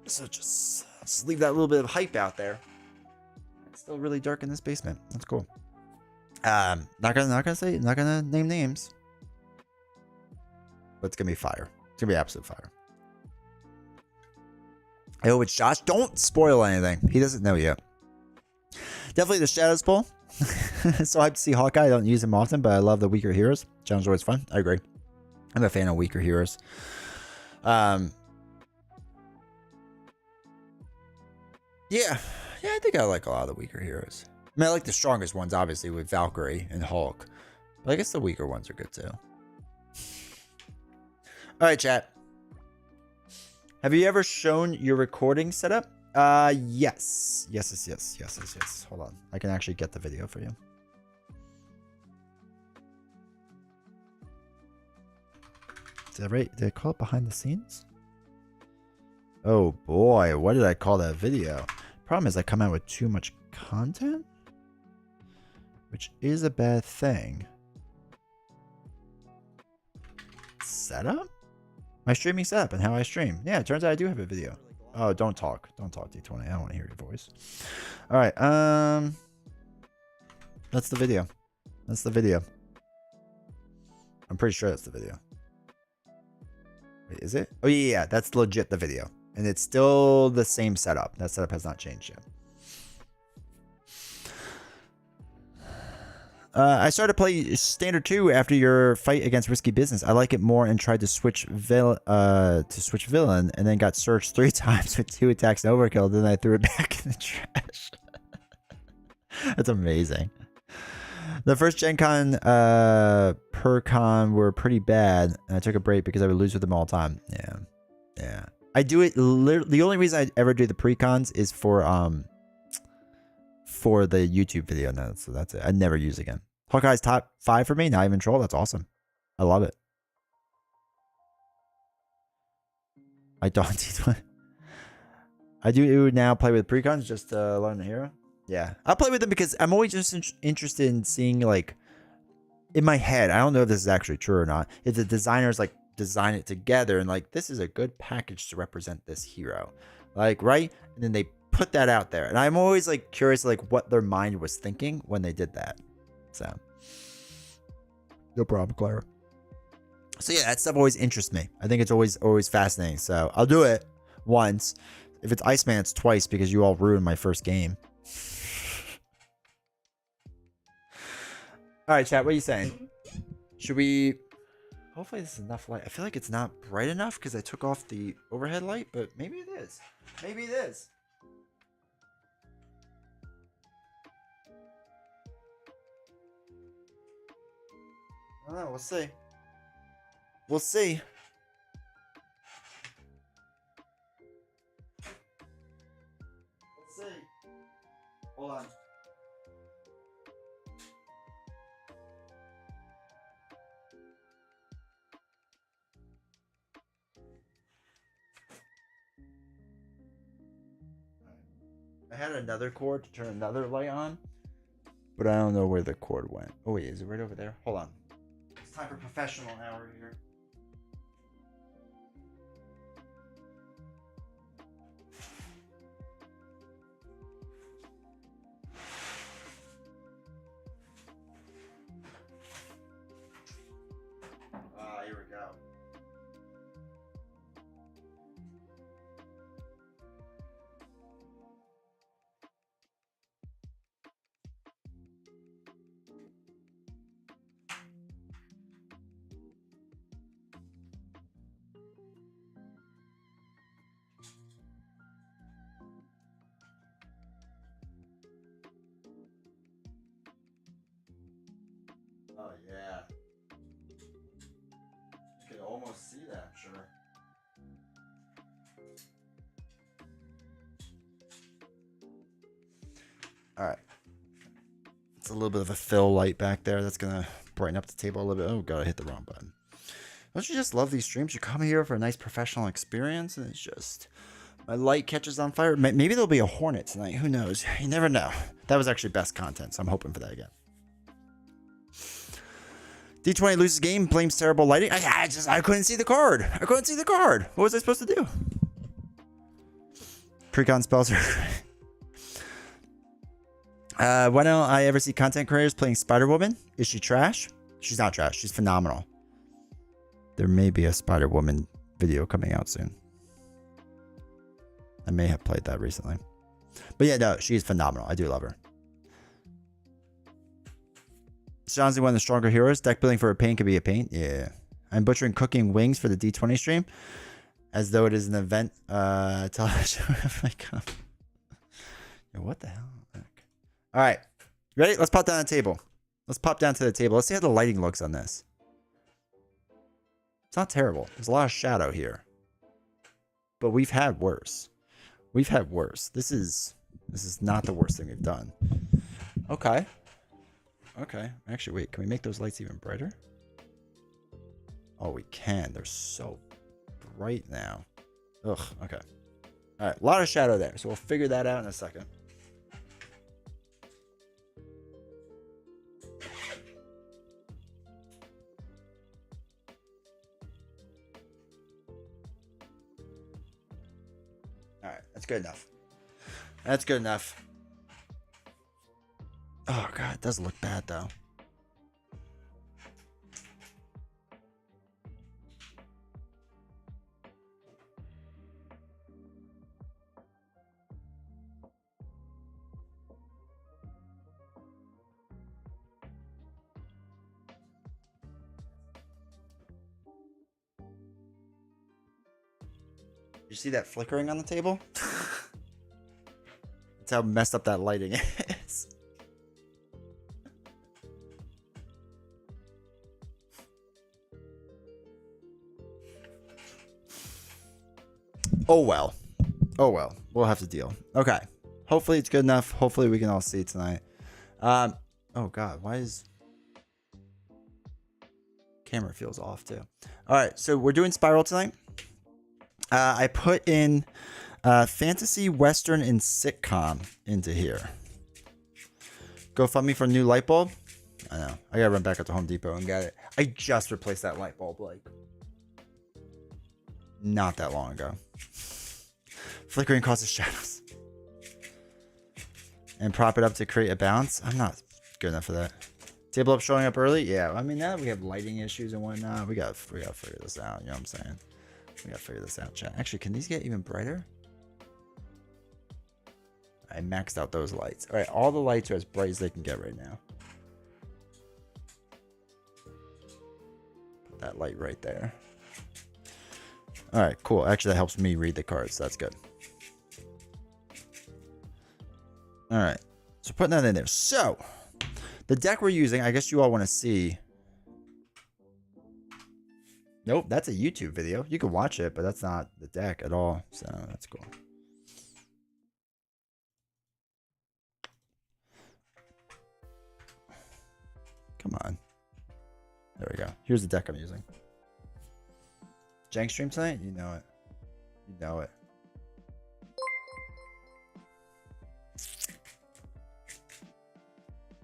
So just leave that little bit of hype out there. It's still really dark in this basement. That's cool. Not gonna name names, but it's gonna be fire. It's gonna be absolute fire. I hope it's Josh. Don't spoil anything. He doesn't know yet. Definitely the Shadows pull. So hyped to see Hawkeye. I don't use him often, but I love the weaker heroes. Challenge always fun. I agree. I'm a fan of weaker heroes. Yeah, I think I like a lot of the weaker heroes. I mean, I like the strongest ones, obviously, with Valkyrie and Hulk. But I guess the weaker ones are good, too. All right, chat. Have you ever shown your recording setup? Yes. Yes. Hold on. I can actually get the video for you. Did I call it behind the scenes? Oh boy, what did I call that video? Problem is I come out with too much content, which is a bad thing. Setup? My streaming setup and how I stream. Yeah, it turns out I do have a video. Oh, don't talk, D20. I don't want to hear your voice. All right, that's the video. I'm pretty sure that's the video. Wait, is it? Oh yeah, that's legit the video. And it's still the same setup. That setup has not changed yet. I started to play Standard 2 after your fight against Risky Business. I like it more and tried to switch villain, and then got searched 3 times with 2 attacks and overkill. Then I threw it back in the trash. That's amazing. The first Gen Con per con were pretty bad, and I took a break because I would lose with them all the time. Yeah. I do it. The only reason I ever do the pre-cons is for the YouTube video now, so that's it. I never use it again. Hawkeye's top 5 for me, not even troll. That's awesome. I love it. I don't. I do now play with precons just to learn the hero. Yeah, I'll play with them because I'm always just interested in seeing, like, in my head, I don't know if this is actually true or not, if the designers like design it together and like, this is a good package to represent this hero, like, right? And then they put that out there, and I'm always like curious, like, what their mind was thinking when they did that. So no problem, Clara. So yeah, that stuff always interests me. I think it's always fascinating. So I'll do it once. If it's Iceman, it's twice because you all ruined my first game. All right, chat, what are you saying? Should we... Hopefully this is enough light. I feel like it's not bright enough because I took off the overhead light, but maybe it is. Maybe it is. I don't know. We'll see. We'll see. We'll see. Hold on. I had another cord to turn another light on, but I don't know where the cord went. Oh wait, is it right over there? Hold on. It's time for professional hour here. Here we go. Oh yeah. You can almost see that, I'm sure. All right. It's a little bit of a fill light back there. That's gonna brighten up the table a little bit. Oh god, I hit the wrong button. Don't you just love these streams? You come here for a nice professional experience, and it's just my light catches on fire. Maybe there'll be a hornet tonight. Who knows? You never know. That was actually best content, so I'm hoping for that again. D20 loses game, blames terrible lighting. I couldn't see the card. I couldn't see the card. What was I supposed to do? Precon spells are... Why don't I ever see content creators playing Spider-Woman? Is she trash? She's not trash. She's phenomenal. There may be a Spider-Woman video coming out soon. I may have played that recently. But yeah, no, she's phenomenal. I do love her. Sounds like one of the stronger heroes. Deck building for a pain could be a pain. Yeah. I'm butchering cooking wings for the D20 stream as though it is an event. Television. What the hell? All right. Ready? Let's pop down the table. Let's pop down to the table. Let's see how the lighting looks on this. It's not terrible. There's a lot of shadow here. But we've had worse. We've had worse. This is not the worst thing we've done. Okay. Okay. Actually, wait. Can we make those lights even brighter? Oh, we can. They're so bright now. Ugh. Okay. All right. A lot of shadow there. So we'll figure that out in a second. All right. That's good enough. That's good enough. Oh, God. It does look bad, though. You see that flickering on the table? That's how messed up that lighting is. Oh well. Oh well. We'll have to deal. Okay. Hopefully it's good enough. Hopefully we can all see it tonight. Oh god, why is camera feels off too. Alright, so we're doing Spiral tonight. I put in fantasy, western, and sitcom into here. Go fund me for a new light bulb. I know. I gotta run back up to Home Depot and get it. I just replaced that light bulb like not that long ago. Flickering causes shadows. And prop it up to create a bounce. I'm not good enough for that. Table up showing up early? Yeah, I mean, now that we have lighting issues and whatnot, we gotta figure this out. You know what I'm saying? We gotta figure this out, chat. Actually, can these get even brighter? I maxed out those lights. All right, all the lights are as bright as they can get right now. Put that light right there. All right, cool. Actually, that helps me read the cards. So that's good. All right, so putting that in there. So the deck we're using, I guess you all want to see. Nope, that's a YouTube video. You can watch it, but that's not the deck at all. So that's cool. Come on. There we go. Here's the deck I'm using. Jank stream tonight? You know it. You know it.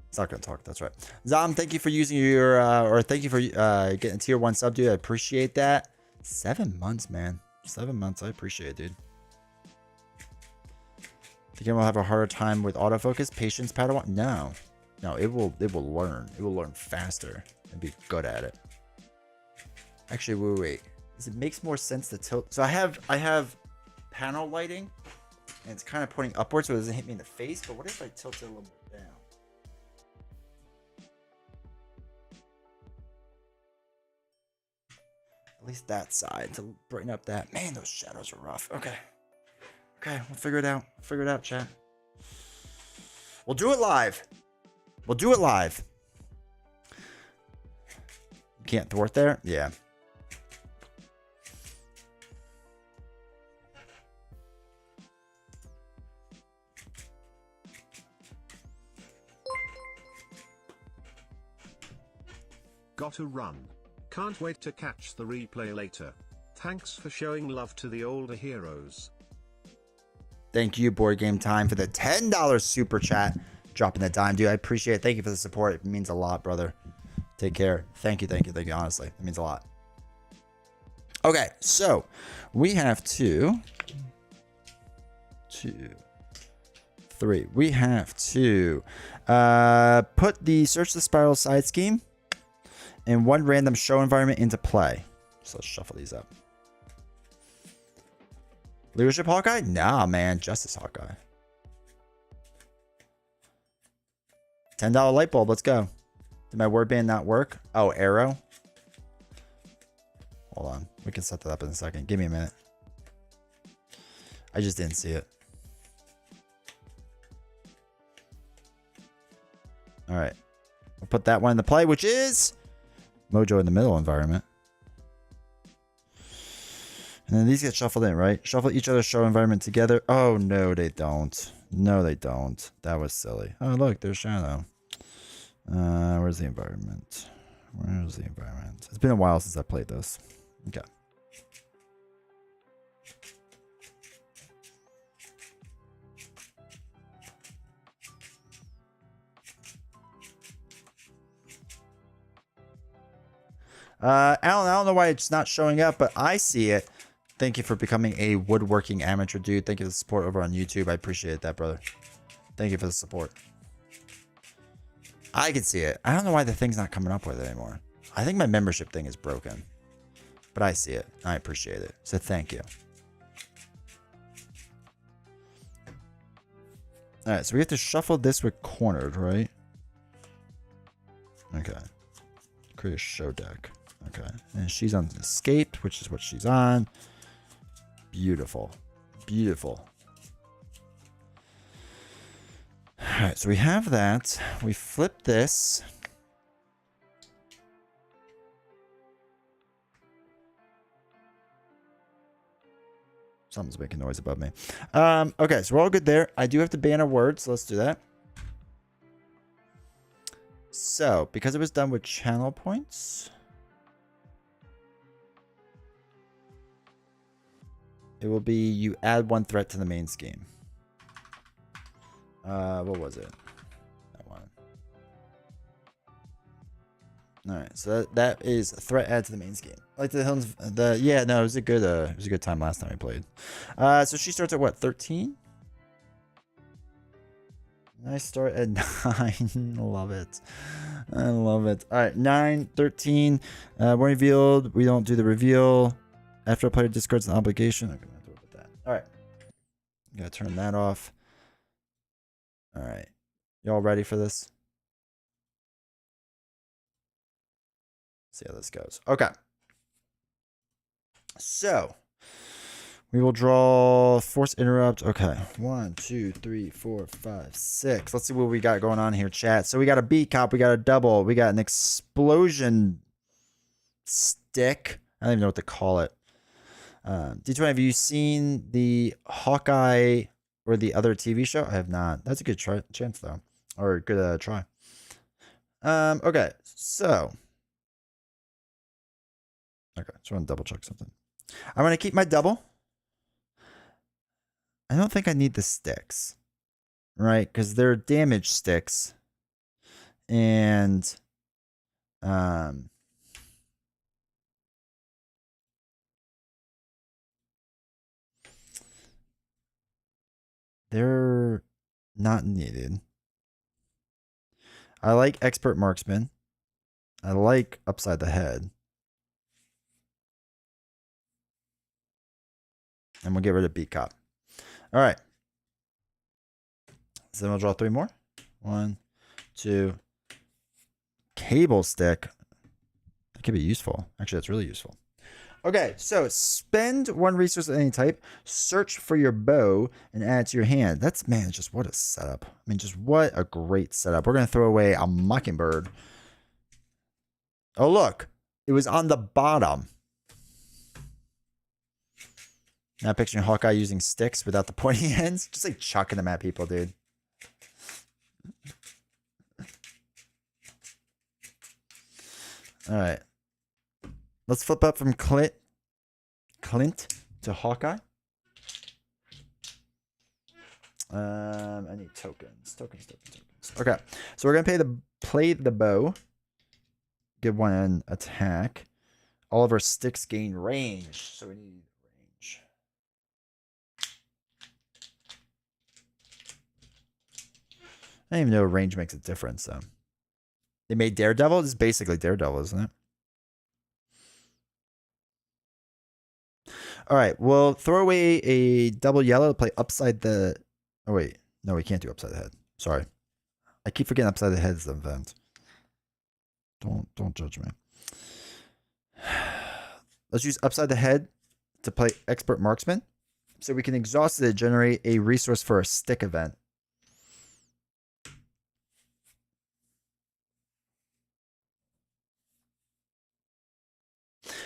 It's not gonna talk. That's right. Zom, thank you for using your or thank you for getting a tier 1 sub, dude. I appreciate that. 7 months, man. 7 months. I appreciate it, dude. The game will have a harder time with autofocus. Patience, Padawan. No, no. It will learn. It will learn faster and be good at it. Actually, wait. It makes more sense to tilt. So I have panel lighting, and it's kind of pointing upwards, so it doesn't hit me in the face. But what if I tilt it a little bit down? At least that side to brighten up that. Man, those shadows are rough. Okay. Okay, we'll figure it out. Figure it out, chat. We'll do it live. We'll do it live. You can't thwart there? Yeah. Gotta run. Can't wait to catch the replay later. Thanks for showing love to the older heroes. Thank you, Board Game Time, for the $10 super chat. Dropping that dime, dude. I appreciate it. Thank you for the support. It means a lot, brother. Take care. Thank you, thank you, thank you. Honestly, it means a lot. Okay, so we have two, three. We have to put the Search the Spiral side scheme and one random show environment into play. So let's shuffle these up. Leadership Hawkeye? Nah, man. Justice Hawkeye. $10 light bulb. Let's go. Did my word band not work? Oh, arrow. Hold on. We can set that up in a second. Give me a minute. I just didn't see it. All right. We'll put that one into play, which is Mojo in the middle environment. And then these get shuffled in, right? Shuffle each other's show environment together. Oh, no, they don't. No, they don't. That was silly. Oh, look, there's Shadow. Where's the environment? Where's the environment? It's been a while since I played this. Okay. Alan, I don't know why it's not showing up, but I see it. Thank you for becoming a woodworking amateur, dude. Thank you for the support over on YouTube. I appreciate that, brother. Thank you for the support. I can see it. I don't know why the thing's not coming up with it anymore. I think my membership thing is broken. But I see it. I appreciate it. So thank you. Alright, so we have to shuffle this with cornered, right? Okay. Create a show deck. Okay. And she's on escaped, which is what she's on. Beautiful. Beautiful. Alright, so we have that. We flip this. Something's making noise above me. Okay, so we're all good there. I do have to ban a word, so let's do that. So, because it was done with channel points, it will be you add one threat to the main scheme. What was it? That one. Alright, so that is threat add to the main scheme. Like the Hills, yeah, no, it was a good time last time we played. So she starts at what, 13? Nice start at 9. Love it. I love it. Alright, 9, 13. When revealed, we don't do the reveal. After a player discards an obligation. I'm gonna have to work with that. Alright. Gotta turn that off. Alright. Y'all ready for this? See how this goes. Okay. So we will draw force interrupt. Okay. 1, 2, 3, 4, 5, 6. Let's see what we got going on here, chat. So we got a beat cop, we got a double, we got an explosion stick. I don't even know what to call it. D20, have you seen the Hawkeye or the other TV show? I have not. That's a good chance though. Or good try. Okay, so. Okay, so I want to double check something. I want to keep my double. I don't think I need the sticks, right? Because they're damage sticks. And they're not needed. I like expert marksman. I like upside the head. And we'll get rid of beat cop. All right. So then we'll draw 3 more. 1, 2. Cable stick. That could be useful. Actually, that's really useful. Okay, so spend 1 resource of any type. Search for your bow and add it to your hand. That's, man, just what a setup. I mean, just what a great setup. We're going to throw away a mockingbird. Oh, look. It was on the bottom. Now picturing Hawkeye using sticks without the pointy ends. Just like chucking them at people, dude. All right. Let's flip up from Clint to Hawkeye. I need tokens. Tokens. Okay. So we're gonna play the bow. Give 1 an attack. All of our sticks gain range. So we need range. I don't even know if range makes a difference, though. They made Daredevil. This is basically Daredevil, isn't it? All right. We'll throw away a double yellow to play upside the... Oh, wait. No, we can't do upside the head. Sorry. I keep forgetting upside the head is the event. Don't judge me. Let's use upside the head to play expert marksman. So we can exhaust it to generate a resource for a stick event.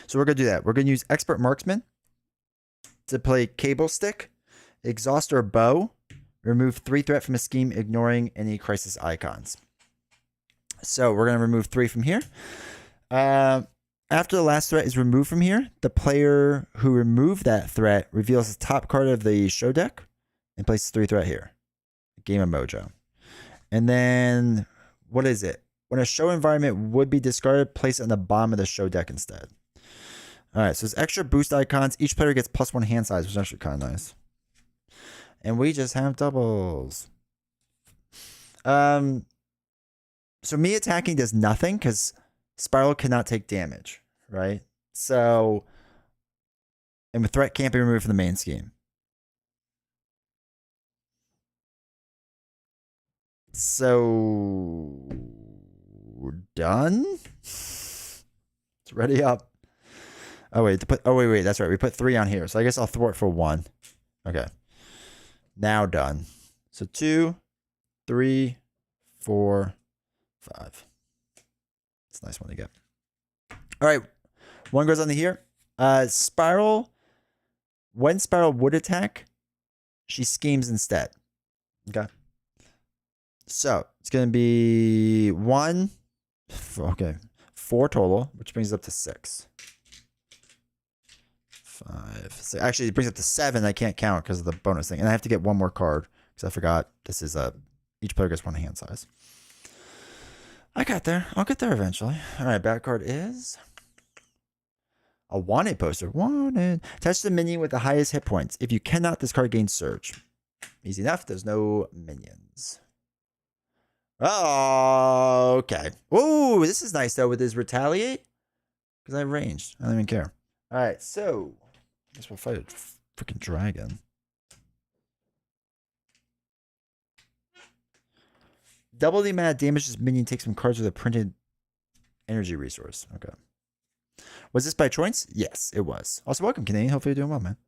So we're going to do that. We're going to use expert marksman to play cable stick, exhaust our bow, remove 3 threat from a scheme, ignoring any crisis icons. So we're going to remove 3 from here. After the last threat is removed from here, the player who removed that threat reveals the top card of the show deck and places 3 threat here. Game of Mojo. And then, what is it? When a show environment would be discarded, place it on the bottom of the show deck instead. All right, so it's extra boost icons. Each player gets +1 hand size, which is actually kind of nice. And we just have doubles. So me attacking does nothing because Spiral cannot take damage, right? So, and the threat can't be removed from the main scheme. So, we're done. It's ready up. Oh wait, wait, that's right. We put 3 on here. So I guess I'll thwart for 1. Okay. Now done. So 2, 3, 4, 5. It's a nice one to get. All right. 1 goes on to here. Spiral. When Spiral would attack, she schemes instead. Okay. So it's going to be 1. Okay. 4 total, which brings it up to 6. 5, 6. Actually, it brings it up to 7. I can't count because of the bonus thing. And I have to get 1 more card because I forgot this is each player gets 1 hand size. I got there. I'll get there eventually. All right. Back card is a wanted poster. Wanted. Attach the minion with the highest hit points. If you cannot, this card gains surge. Easy enough. There's no minions. Oh, okay. Ooh, this is nice though with his retaliate. Because I have ranged. I don't even care. All right, so I guess we'll fight a freaking dragon. Double the amount of damage this minion takes from cards with a printed energy resource. Okay. Was this by choice? Yes, it was. Also, welcome, Canadian. Hopefully you're doing well, man.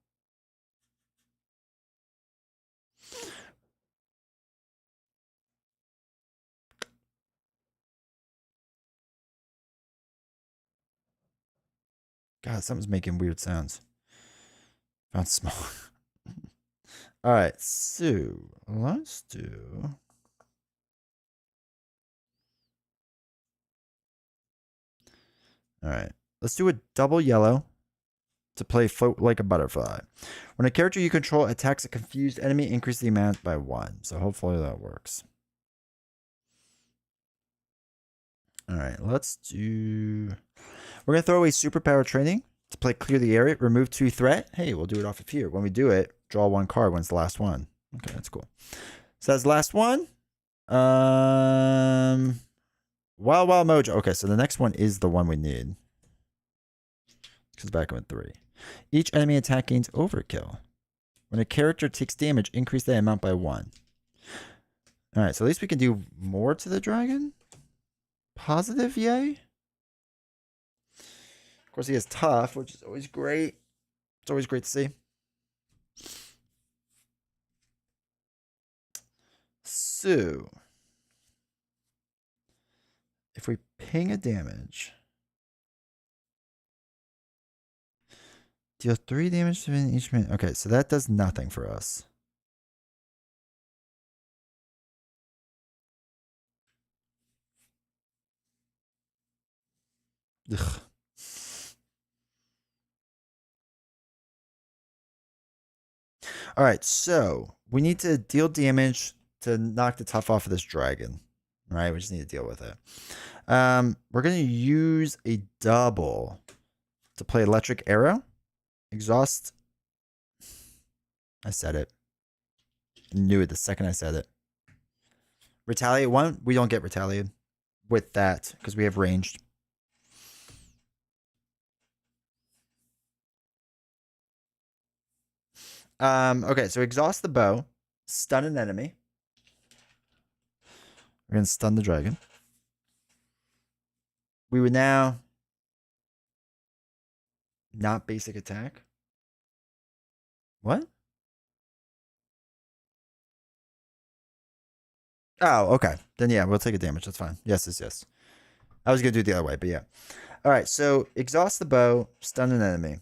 God, something's making weird sounds. Found small. All right, so let's do. All right, let's do a double yellow to play Float Like a Butterfly. When a character you control attacks a confused enemy, increase the amount by 1. So hopefully that works. All right, let's do. We're going to throw away superpower training to play Clear the Area, remove 2 threat. Hey, we'll do it off of here. When we do it, draw 1 card when it's the last one. Okay, that's cool. So that's the last one. Wild Mojo. Okay, so the next one is the one we need. Comes back with 3. Each enemy attack gains overkill. When a character takes damage, increase that amount by 1. All right, so at least we can do more to the dragon. Positive, yay. Of course, he is tough, which is always great. It's always great to see. So, if we ping a damage, deal 3 damage to each minute. Okay, so that does nothing for us. Ugh. All right, so we need to deal damage to knock the tough off of this dragon. All right, we just need to deal with it. We're going to use a double to play Electric Arrow. Exhaust. I said it. I knew it the second I said it. Retaliate 1. We don't get retaliated with that because we have ranged. Okay, so exhaust the bow. Stun an enemy. We're going to stun the dragon. We would now not basic attack. What? Oh, okay. Then yeah, we'll take a damage. That's fine. Yes, yes, yes. I was going to do it the other way, but yeah. All right, so exhaust the bow, stun an enemy.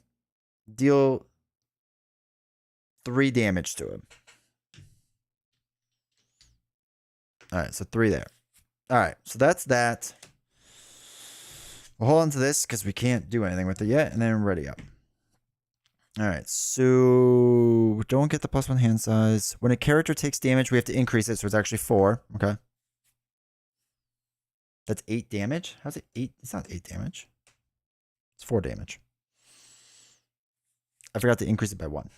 Deal 3 damage to him. All right, so 3 there. All right, so that's that. We'll hold on to this because we can't do anything with it yet, and then ready up. All right, so don't get the +1 hand size. When a character takes damage, we have to increase it, so it's actually 4. Okay. That's 8 damage? How's it 8? It's not 8 damage. It's 4 damage. I forgot to increase it by 1.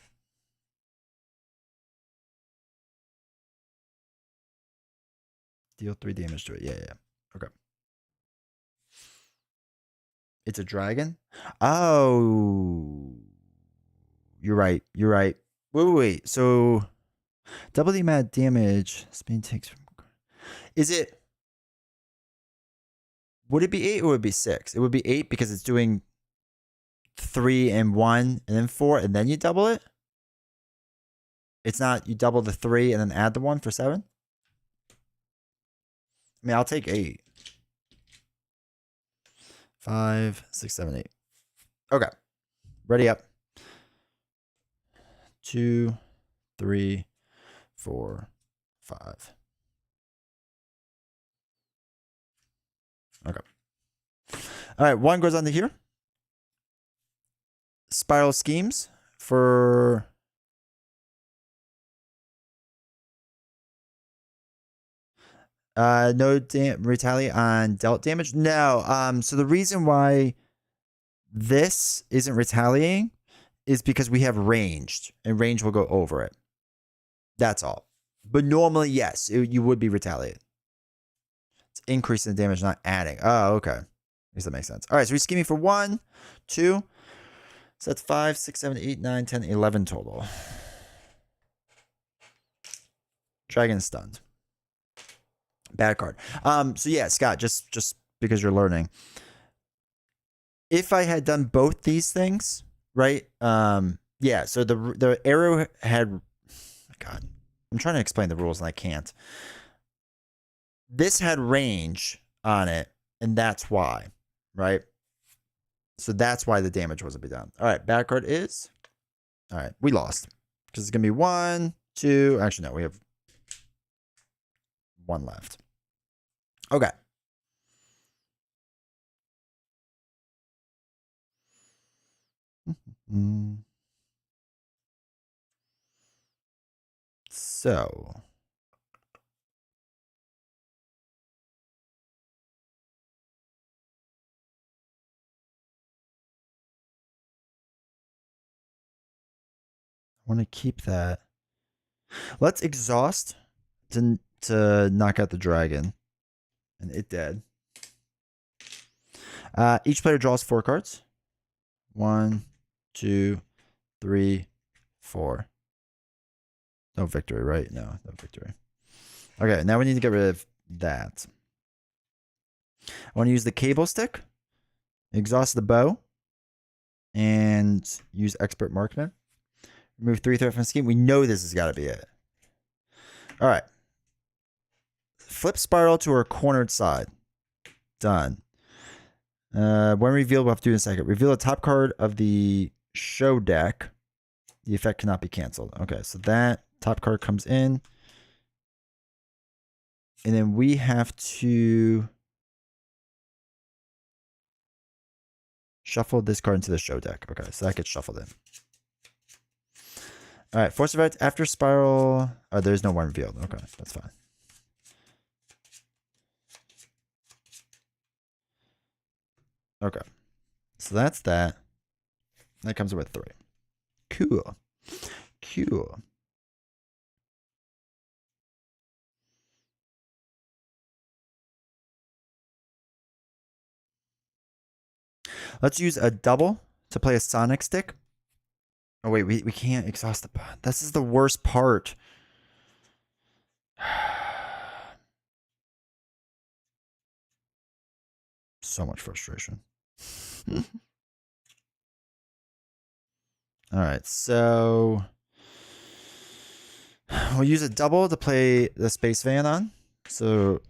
Deal 3 damage to it. Yeah, yeah. Okay. It's a dragon? Oh. You're right. You're right. Wait. So, double the amount of damage Spain takes from. Is it. Would it be 8 or would it be 6? It would be 8 because it's doing 3 and 1 and then 4 and then you double it? It's not you double the 3 and then add the 1 for 7? I mean, I'll take 8. 5, 6, 7, 8. Okay. Ready up. 2, 3, 4, 5. Okay. All right, 1 goes onto here. Spiral schemes for no retaliate on dealt damage. No. So the reason why this isn't retaliating is because we have ranged, and range will go over it. That's all. But normally, yes, you would be retaliated. It's increasing the damage, not adding. Oh, okay. I guess that makes sense. All right, so we're scheming for 1, 2. So that's 5, 6, 7, 8, 9, 10, 11 total. Dragon stunned. Bad card. So yeah, Scott, just because you're learning. If I had done both these things, right? Yeah, so the arrow had, God, I'm trying to explain the rules and I can't. This had range on it, and that's why, right? So that's why the damage wasn't be done. All right, bad card is, all right, we lost. Because it's going to be 1, 2, actually no, we have 1 left. Okay. So. I want to keep that. Let's exhaust to knock out the dragon. And it dead. Each player draws 4 cards. 1, 2, 3, 4. No victory, right? No victory. Okay, now we need to get rid of that. I want to use the cable stick, exhaust the bow, and use expert marksman. Remove 3 threat from the scheme. We know this has got to be it. All right. Flip spiral to our cornered side. Done. When revealed, we'll have to do it in a second. Reveal the top card of the show deck. The effect cannot be canceled. Okay, so that top card comes in. And then we have to shuffle this card into the show deck. Okay, so that gets shuffled in. All right, force effect after spiral. Oh, there's no one revealed. Okay, that's fine. Okay, so that's that. That comes with 3. Cool. Cool. Let's use a double to play a sonic stick. Oh, wait, we can't exhaust the... This is the worst part. So much frustration. All right, so... We'll use a double to play the Space Van on. So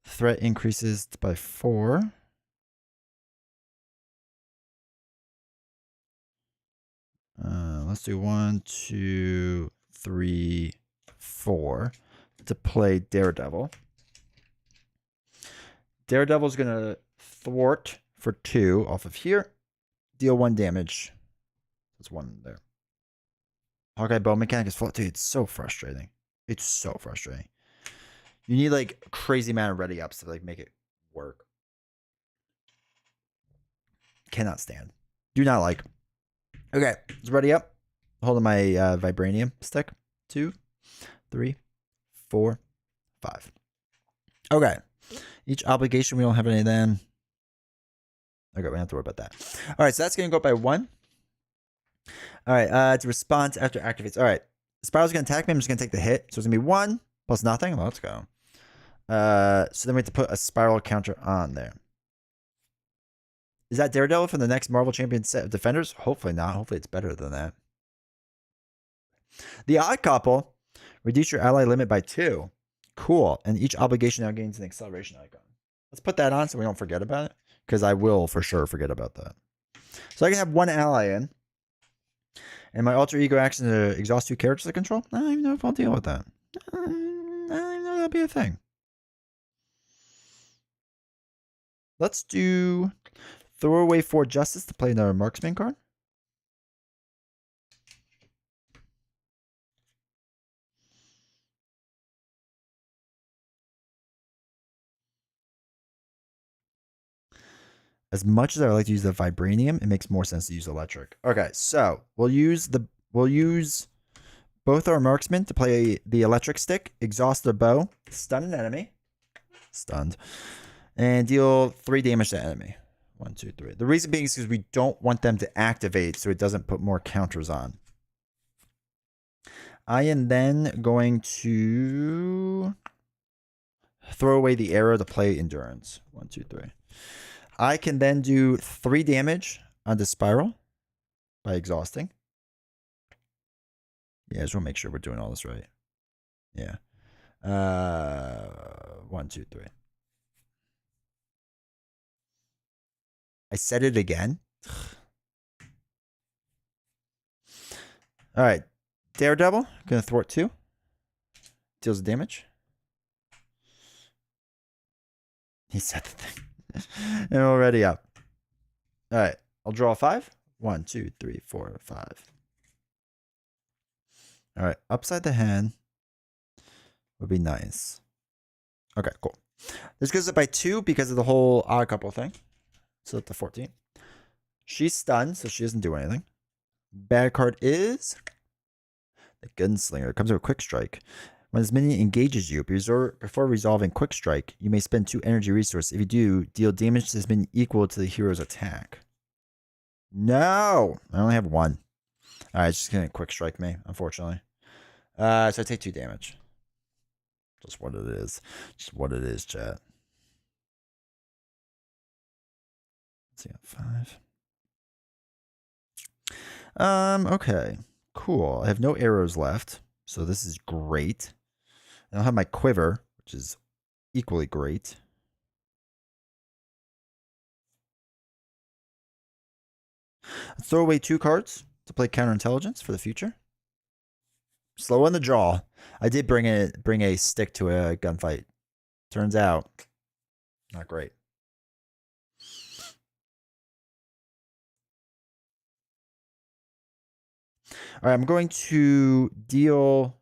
threat increases by 4. Let's do 1, 2, 3, 4 to play Daredevil. Daredevil's going to thwart for 2 off of here. Deal 1 damage. That's 1 there. Hawkeye bow mechanic is full. Dude, it's so frustrating. It's so frustrating. You need like a crazy amount of ready ups to like make it work. Cannot stand. Do not like. Okay, it's ready up. Holding my vibranium stick. 2, 3, 4, 5. Okay. Each obligation, we don't have any of them. Okay, we don't have to worry about that. All right, so that's going to go up by 1. All right, it's a response after activates. All right, Spiral's going to attack me. I'm just going to take the hit. So it's going to be 1 plus nothing. Well, let's go. So then we have to put a Spiral counter on there. Is that Daredevil for the next Marvel Champion set of Defenders? Hopefully not. Hopefully it's better than that. The Odd Couple. Reduce your ally limit by 2. Cool. And each obligation now gains an acceleration icon. Let's put that on so we don't forget about it. Because I will for sure forget about that. So I can have 1 ally in. And my alter ego action to exhaust 2 characters I control? I don't even know if I'll deal with that. I don't even know that'll be a thing. Let's do throw away 4 Justice to play another Marksman card. As much as I like to use the Vibranium, it makes more sense to use Electric. Okay, so we'll use both our Marksmen to play the Electric Stick, exhaust the bow, stun an enemy, stunned, and deal 3 damage to enemy. 1, 2, 3. The reason being is because we don't want them to activate so it doesn't put more counters on. I am then going to throw away the arrow to play Endurance. 1, 2, 3. I can then do 3 damage onto Spiral by exhausting. Yeah, I just want to make sure we're doing all this right. Yeah. 1, 2, 3. I said it again. All right. Daredevil, gonna thwart 2. Deals damage. He said the thing. And already up. All right. I'll draw 5. 1, 2, 3, 4, 5. All right. Upside the hand would be nice. Okay, cool. This goes up by 2 because of the whole Odd Couple thing. So up to 14. She's stunned, so she doesn't do anything. Bad card is the Gunslinger. It comes with a Quick Strike. When this minion engages you, before resolving Quick Strike, you may spend 2 energy resources. If you do, deal damage to this minion equal to the hero's attack. No! I only have 1. Alright, it's just going to Quick Strike me, unfortunately. So I take 2 damage. Just what it is. Just what it is, chat. Let's see, 5. Okay. Cool. I have no arrows left, so this is great. And I'll have my quiver, which is equally great. Let's throw away 2 cards to play counterintelligence for the future. Slow on the draw. I did bring a stick to a gunfight. Turns out, not great. All right, I'm going to deal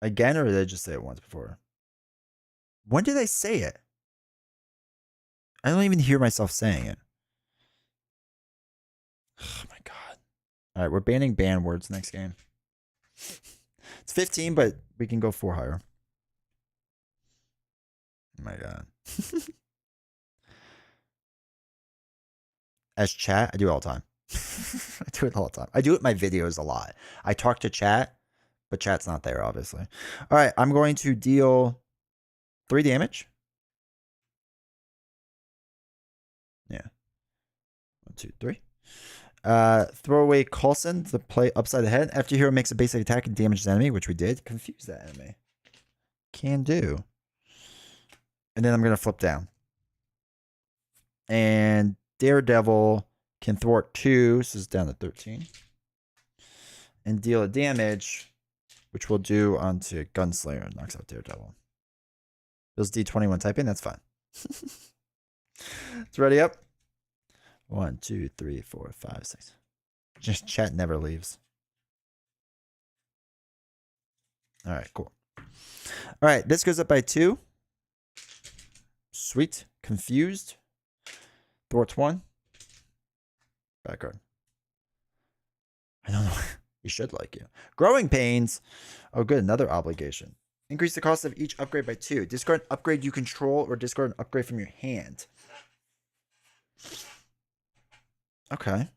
again, or did I just say it once before? When did I say it? I don't even hear myself saying it. Oh my god. All right, we're banning ban words next game. It's 15, but we can go 4 higher. Oh my god. As chat, I do it all the time. I do it all the time. I do it in my videos a lot. I talk to chat, but chat's not there, obviously. All right, I'm going to deal 3 damage. Yeah. 1, 2, 3. Throw away Coulson to play upside the head. After hero makes a basic attack and damages the enemy, which we did, confuse that enemy. Can do. And then I'm going to flip down. And Daredevil can thwart 2, so it's down to 13. And deal a damage, which we'll do onto Gunslinger. Knocks out Daredevil. Those D21 typing, that's fine. It's ready up. 1, 2, 3, 4, 5, 6. Just chat never leaves. All right, cool. All right, this goes up by 2. Sweet. Confused. Thwarts 1. Bad card. I don't know. He should like you. Growing Pains. Oh, good. Another obligation. Increase the cost of each upgrade by 2. Discard an upgrade you control or discard an upgrade from your hand. Okay.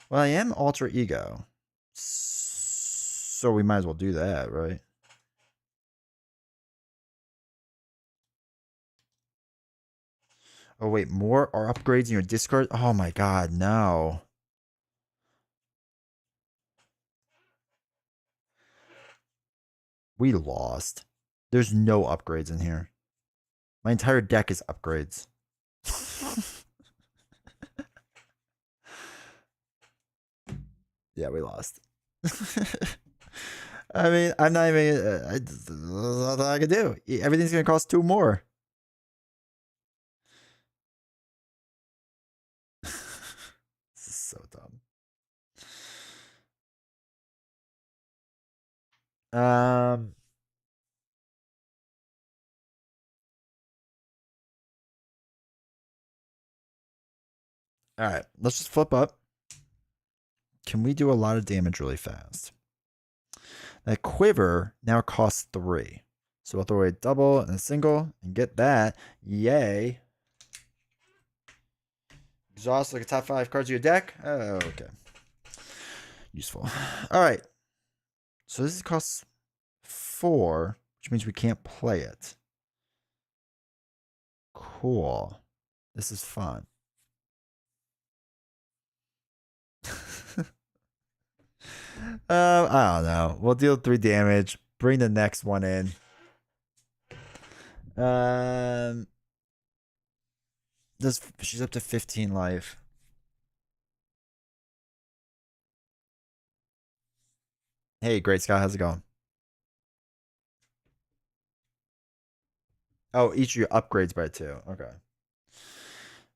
Well, I am alter ego. So we might as well do that, right? Oh, wait. More or upgrades in your discard? Oh, my God. No. We lost. There's no upgrades in here. My entire deck is upgrades. Yeah, we lost. I mean, I'm not even. There's nothing I can do. Everything's gonna cost 2 more. This is so dumb. All right, let's just flip up. Can we do a lot of damage really fast? That quiver now costs 3. So we'll throw away a double and a single and get that. Yay. Exhaust like a top 5 cards of your deck. Oh, okay. Useful. All right. So this costs 4, which means we can't play it. Cool. This is fun. I don't know. We'll deal 3 damage. Bring the next one in. She's up to 15 life. Hey, Great Scott, how's it going? Oh, each of your upgrades by 2. Okay.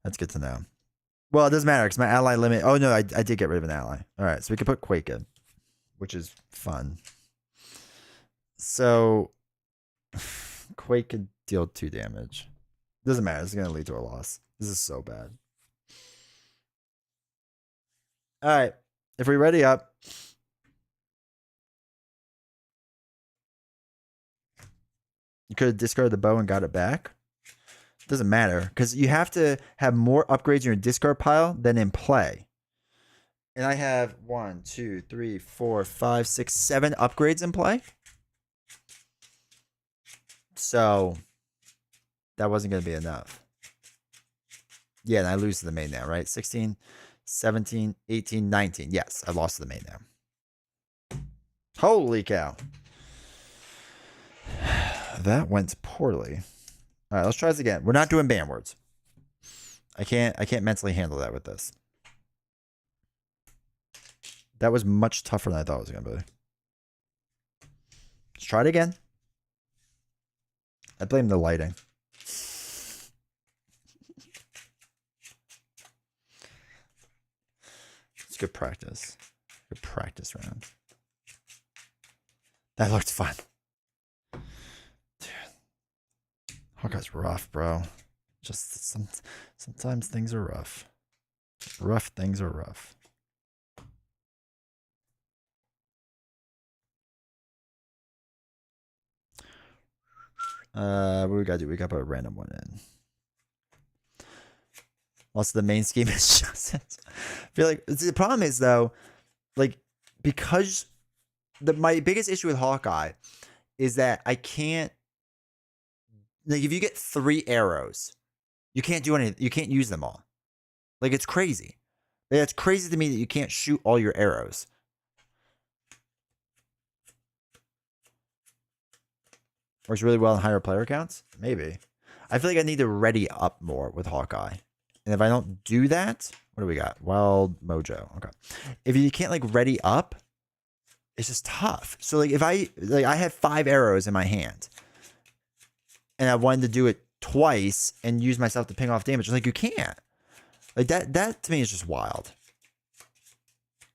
That's good to know. Well, it doesn't matter because my ally limit. Oh, no, I did get rid of an ally. All right, so we can put Quake in, which is fun. So, Quake could deal 2 damage. Doesn't matter. It's going to lead to a loss. This is so bad. All right. If we ready up. You could have discarded the bow and got it back. Doesn't matter because you have to have more upgrades in your discard pile than in play. And I have 1, 2, 3, 4, 5, 6, 7 upgrades in play. So that wasn't going to be enough. Yeah, and I lose to the main now, right? 16, 17, 18, 19. Yes, I lost to the main now. Holy cow. That went poorly. All right, let's try this again. We're not doing ban words. I can't mentally handle that with this. That was much tougher than I thought it was going to be. Let's try it again. I blame the lighting. It's good practice. Good practice round. That looked fun. Dude. Hawkeye's rough, bro. Just sometimes things are rough. Rough things are rough. What we gotta do? We gotta put a random one in. Also, the main scheme is just. I feel like the problem is though, like because my biggest issue with Hawkeye is that I can't. Like if you get 3 arrows, you can't do anything. You can't use them all. Like it's crazy. It's crazy to me that you can't shoot all your arrows. Works really well in higher player counts? Maybe. I feel like I need to ready up more with Hawkeye. And if I don't do that, what do we got? Wild Mojo. Okay. If you can't like ready up, it's just tough. So like if I have 5 arrows in my hand and I wanted to do it twice and use myself to ping off damage, like you can't. Like that to me is just wild.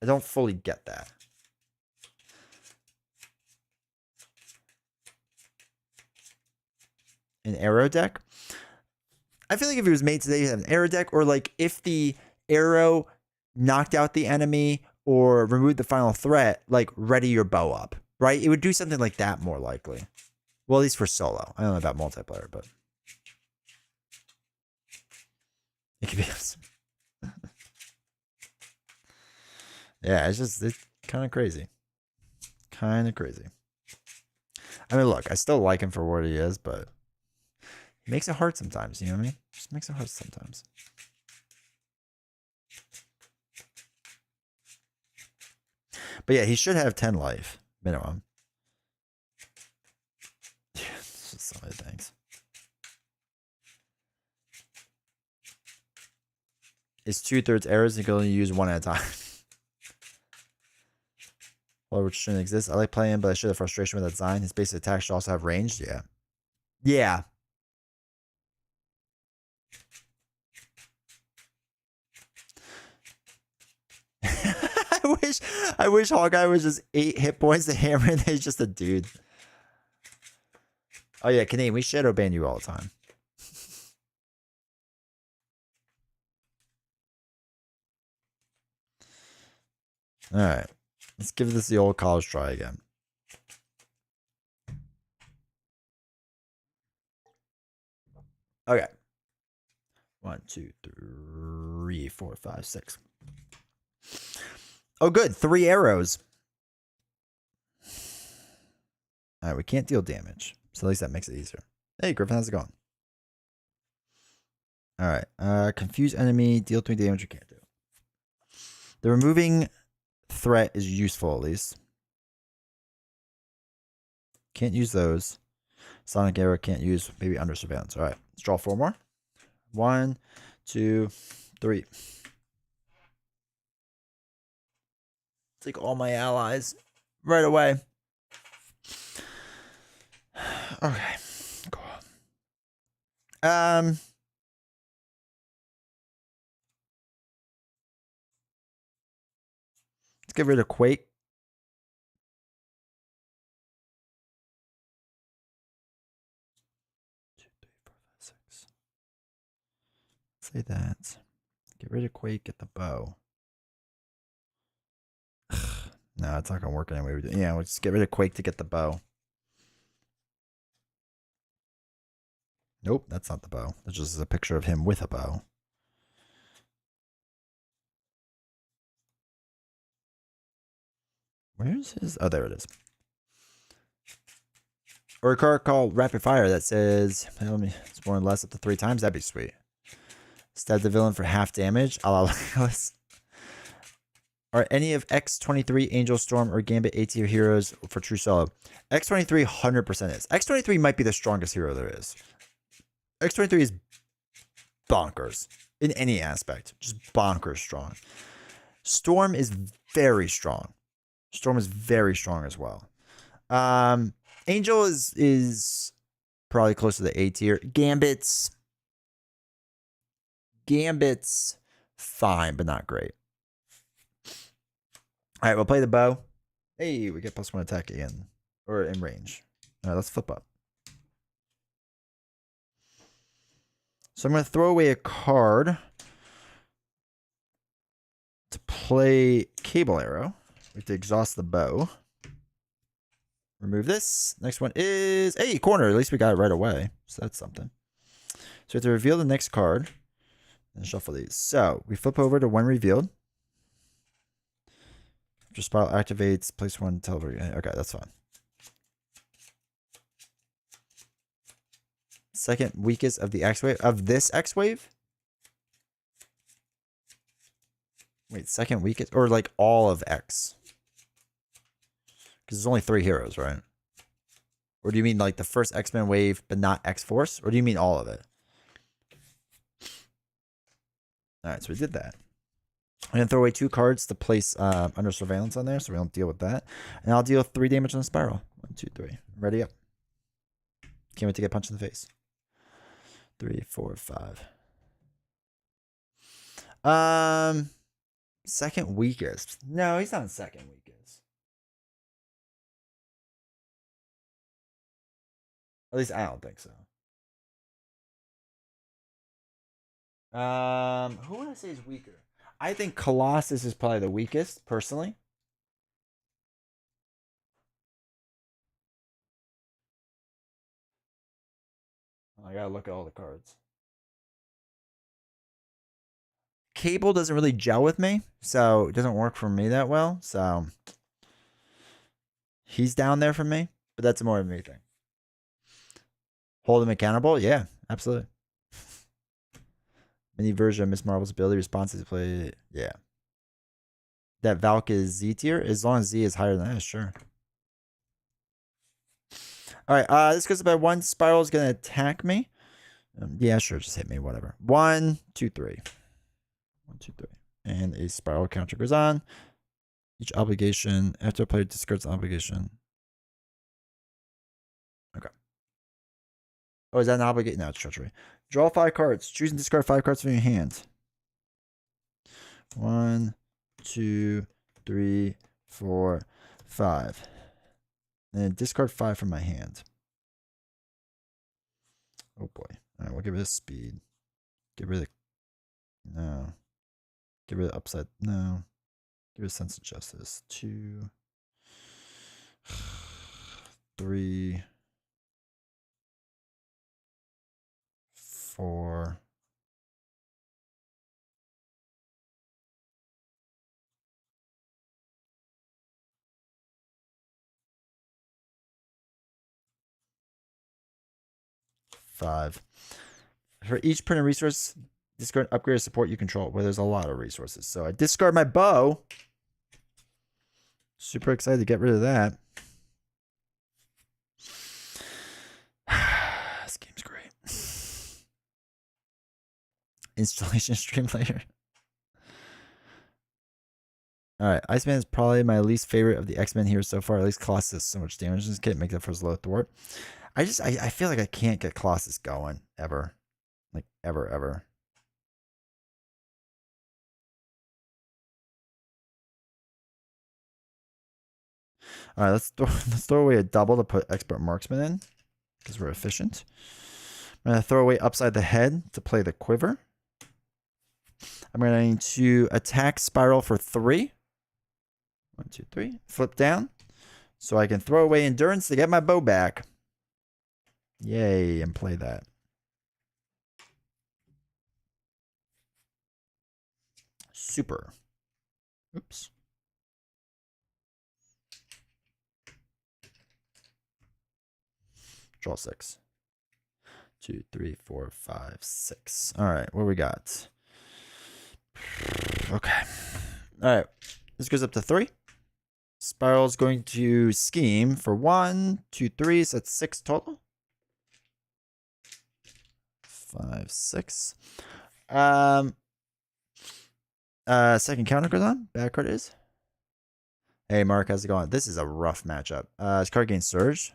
I don't fully get that. An arrow deck. I feel like if it was made today, you have an arrow deck, or like if the arrow knocked out the enemy or removed the final threat, like ready your bow up, right? It would do something like that more likely. Well, at least for solo. I don't know about multiplayer, but it could be awesome. Yeah, it's kind of crazy. Kind of crazy. I mean, look, I still like him for what he is, but He makes it hard sometimes, you know what I mean? Just makes it hard sometimes. But yeah, he should have 10 life minimum. Yeah, it's just so many things. It's 2/3 arrows and you can only use one at a time. Well, which shouldn't exist. I like playing, but I should have frustration with that design. His basic attack should also have range. Yeah. Yeah. I wish Hawkeye was just 8 hit points to hammer and he's just a dude. Oh yeah, Canadian, we shadow ban you all the time. Alright. Let's give this the old college try again. Okay. 1, 2, 3, 4, 5, 6. Oh, good. 3 arrows. Alright, we can't deal damage. So at least that makes it easier. Hey, Griffin, how's it going? Alright. Confuse enemy. Deal 3 damage. You can't do. The removing threat is useful, at least. Can't use those. Sonic arrow can't use. Maybe under surveillance. Alright. Let's draw 4 more. 1, 2, 3. Take all my allies right away. Okay, cool. Let's get rid of Quake. Say that. Get rid of Quake. Get the bow. No, it's not gonna work anyway. Yeah, we'll just get rid of Quake to get the bow. Nope, that's not the bow. That's just a picture of him with a bow. Where's his? Oh, there it is. Or a card called Rapid Fire that says, tell me, it's more or less up to 3 times. That'd be sweet. Stab the villain for half damage. A la Legolas. Are any of X23, Angel Storm, or Gambit A tier heroes for true solo? X23 100% is. X23 might be the strongest hero there is. X23 is bonkers in any aspect. Just bonkers strong. Storm is very strong. Storm is very strong as well. Angel is probably close to the A tier. Gambit's fine, but not great. All right, we'll play the bow. Hey, we get +1 attack again. Or in range. All right, let's flip up. So I'm going to throw away a card to play Cable Arrow. We have to exhaust the bow. Remove this. Next one is, hey, corner. At least we got it right away. So that's something. So we have to reveal the next card and shuffle these. So we flip over to when revealed. After spiral activates, place 1 television. Okay, that's fine. Second weakest of the X wave of this X wave. Wait, second weakest or like all of X? Because there's only 3 heroes, right? Or do you mean like the first X-Men wave, but not X-Force? Or do you mean all of it? All right, so we did that. I'm going to throw away 2 cards to place under surveillance on there, so we don't deal with that. And I'll deal 3 damage on the spiral. 1, 2, 3. Ready up. Can't wait to get punched in the face. 3, 4, 5. Second weakest. No, he's not second weakest. At least I don't think so. Who would I say is weaker? I think Colossus is probably the weakest, personally. I gotta look at all the cards. Cable doesn't really gel with me, so it doesn't work for me that well. So he's down there for me, but that's more of a me thing. Hold him accountable, yeah. absolutely. Mini version of Miss Marvel's ability responses to play. Yeah. That Valk is Z tier? As long as Z is higher than that, sure. Alright, this goes about 1. Spiral is going to attack me. Yeah, sure, just hit me, whatever. 1, 2, 3. 1, 2, 3. And a spiral counter goes on. Each obligation, after a player discards an obligation. Okay. Oh, is that an obligation? No, it's treachery. Draw 5 cards. Choose and discard 5 cards from your hand. 1, 2, 3, 4, 5. And then discard 5 from my hand. Oh boy. Alright, we'll get rid of speed. Get rid of the... No. Get rid of upside. No. Get rid of sense of justice. 2. 3. 4. 5. For each printed resource, discard upgrade or support you control, where there's a lot of resources. So I discard my bow. Super excited to get rid of that. This game's great. Installation stream later. Alright, Iceman is probably my least favorite of the X-Men here so far. At least Colossus has so much damage in this kit, make that for his low thwart. I feel like I can't get Colossus going ever. Like ever. All right, let's throw away a double to put expert marksman in because we're efficient. I'm gonna throw away upside the head to play the quiver. I'm going to attack spiral for 3. 1, 2, 3. Flip down, so I can throw away endurance to get my bow back. Yay, and play that. Super. Oops. Draw 6. 2, 3, 4, 5, 6. All right, what we got? Okay. All right. This goes up to 3. Spiral's going to scheme for 1, 2, 3. So that's 6 total. 5, 6. Second counter goes on. Bad card is. Hey, Mark, how's it going? This is a rough matchup. This card gains Surge.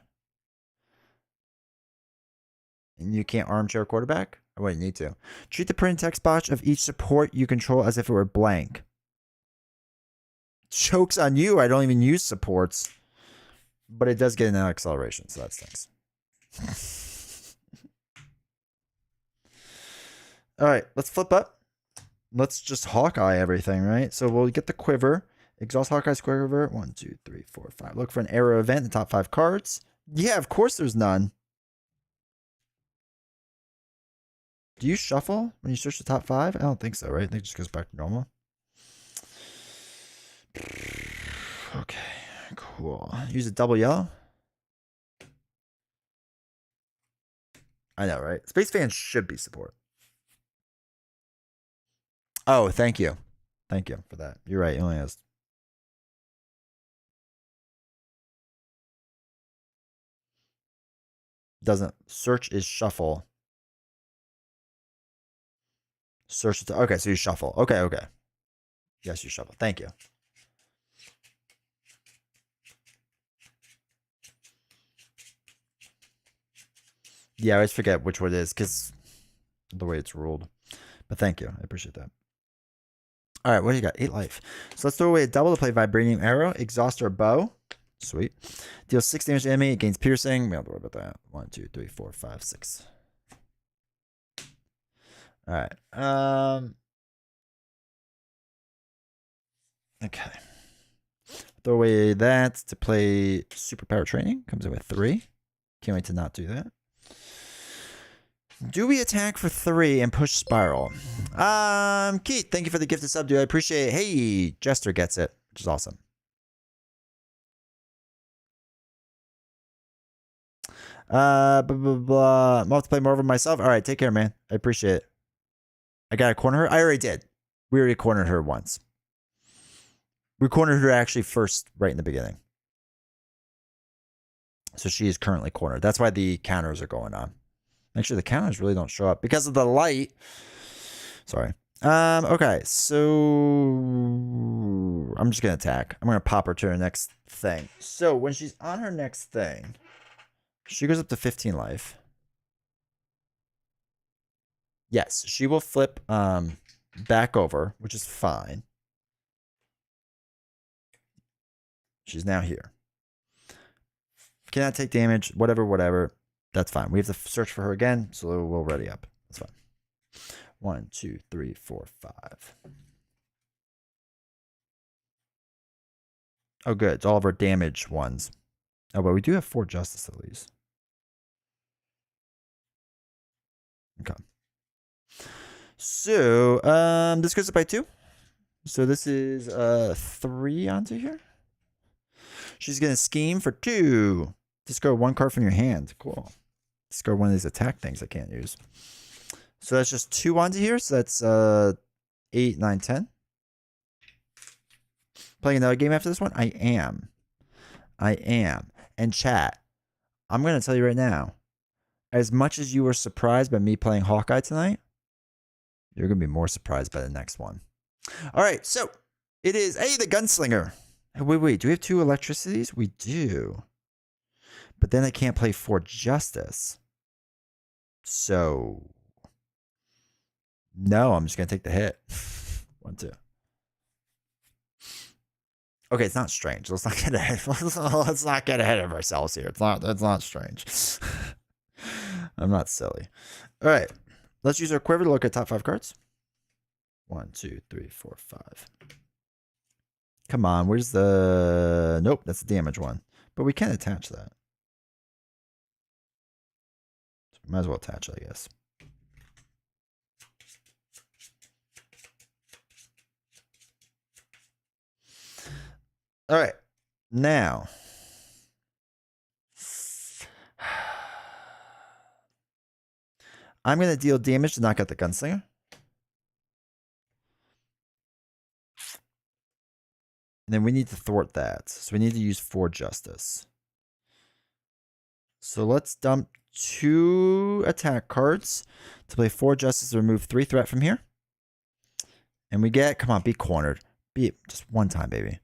And you can't armchair quarterback? I wouldn't need to. Treat the printed text box of each support you control as if it were blank. Joke's on you. I don't even use supports. But it does get an acceleration, so that stinks. Alright, let's flip up. Let's just Hawkeye everything, right? So we'll get the quiver. Exhaust Hawkeye's quiver. 1, 2, 3, 4, 5. Look for an arrow event in the top 5 cards. Yeah, of course there's none. Do you shuffle when you search the top 5? I don't think so, right? I think it just goes back to normal. Okay, cool. Use a double yellow. I know, right? Space Fans should be support. Oh, thank you. Thank you for that. You're right. It only has... Doesn't... Search is shuffle. Search... Okay, so you shuffle. Okay. Yes, you shuffle. Thank you. Yeah, I always forget which one it is because the way it's ruled. But thank you. I appreciate that. All right, what do you got? 8 life. So let's throw away a double to play Vibranium Arrow. Exhaust our bow. Sweet. Deals 6 damage to enemy. It gains piercing. We don't have to worry about that. 1, 2, 3, 4, 5, 6. All right. Okay. Throw away that to play Superpower Training. Comes in with 3. Can't wait to not do that. Do we attack for 3 and push Spiral? Keith, thank you for the gift of sub, dude. I appreciate it. Hey, Jester gets it, which is awesome. Blah, blah, blah. I'm off to play more of it myself. All right, take care, man. I appreciate it. I got to corner her? I already did. We already cornered her once. We cornered her actually first right in the beginning. So she is currently cornered. That's why the counters are going on. Actually, the counters really don't show up because of the light. Sorry. Okay, so I'm just going to attack. I'm going to pop her to her next thing. So when she's on her next thing, she goes up to 15 life. Yes, she will flip back over, which is fine. She's now here. Cannot take damage, whatever. That's fine. We have to search for her again, so we'll ready up. That's fine. 1, 2, 3, 4, 5. Oh, good. It's all of our damage ones. Oh, but we do have 4 justice at least. Okay. So, this goes up by 2. So this is 3 onto here. She's going to scheme for 2. Discard 1 card from your hand. Cool. Discard one of these attack things I can't use. So that's just 2 onto here. So that's 8, 9, 10. Playing another game after this one? I am. And chat, I'm going to tell you right now, as much as you were surprised by me playing Hawkeye tonight, you're going to be more surprised by the next one. All right, so it is, hey, the Gunslinger. Wait, do we have 2 electricities? We do. But then I can't play 4 Justice. So, no, I'm just going to take the hit. 1, 2. Okay, it's not strange. Let's not get ahead. Let's not get ahead of ourselves here. It's not strange. I'm not silly. All right, let's use our quiver to look at top 5 cards. 1, 2, 3, 4, 5. Come on, where's the... Nope, that's the damage one. But we can attach that. So might as well attach it, I guess. All right, now... I'm going to deal damage to knock out the Gunslinger. And then we need to thwart that. So we need to use 4 Justice. So let's dump 2 attack cards to play 4 Justice to remove 3 threat from here. And we get, come on, be cornered. Be just one time, baby.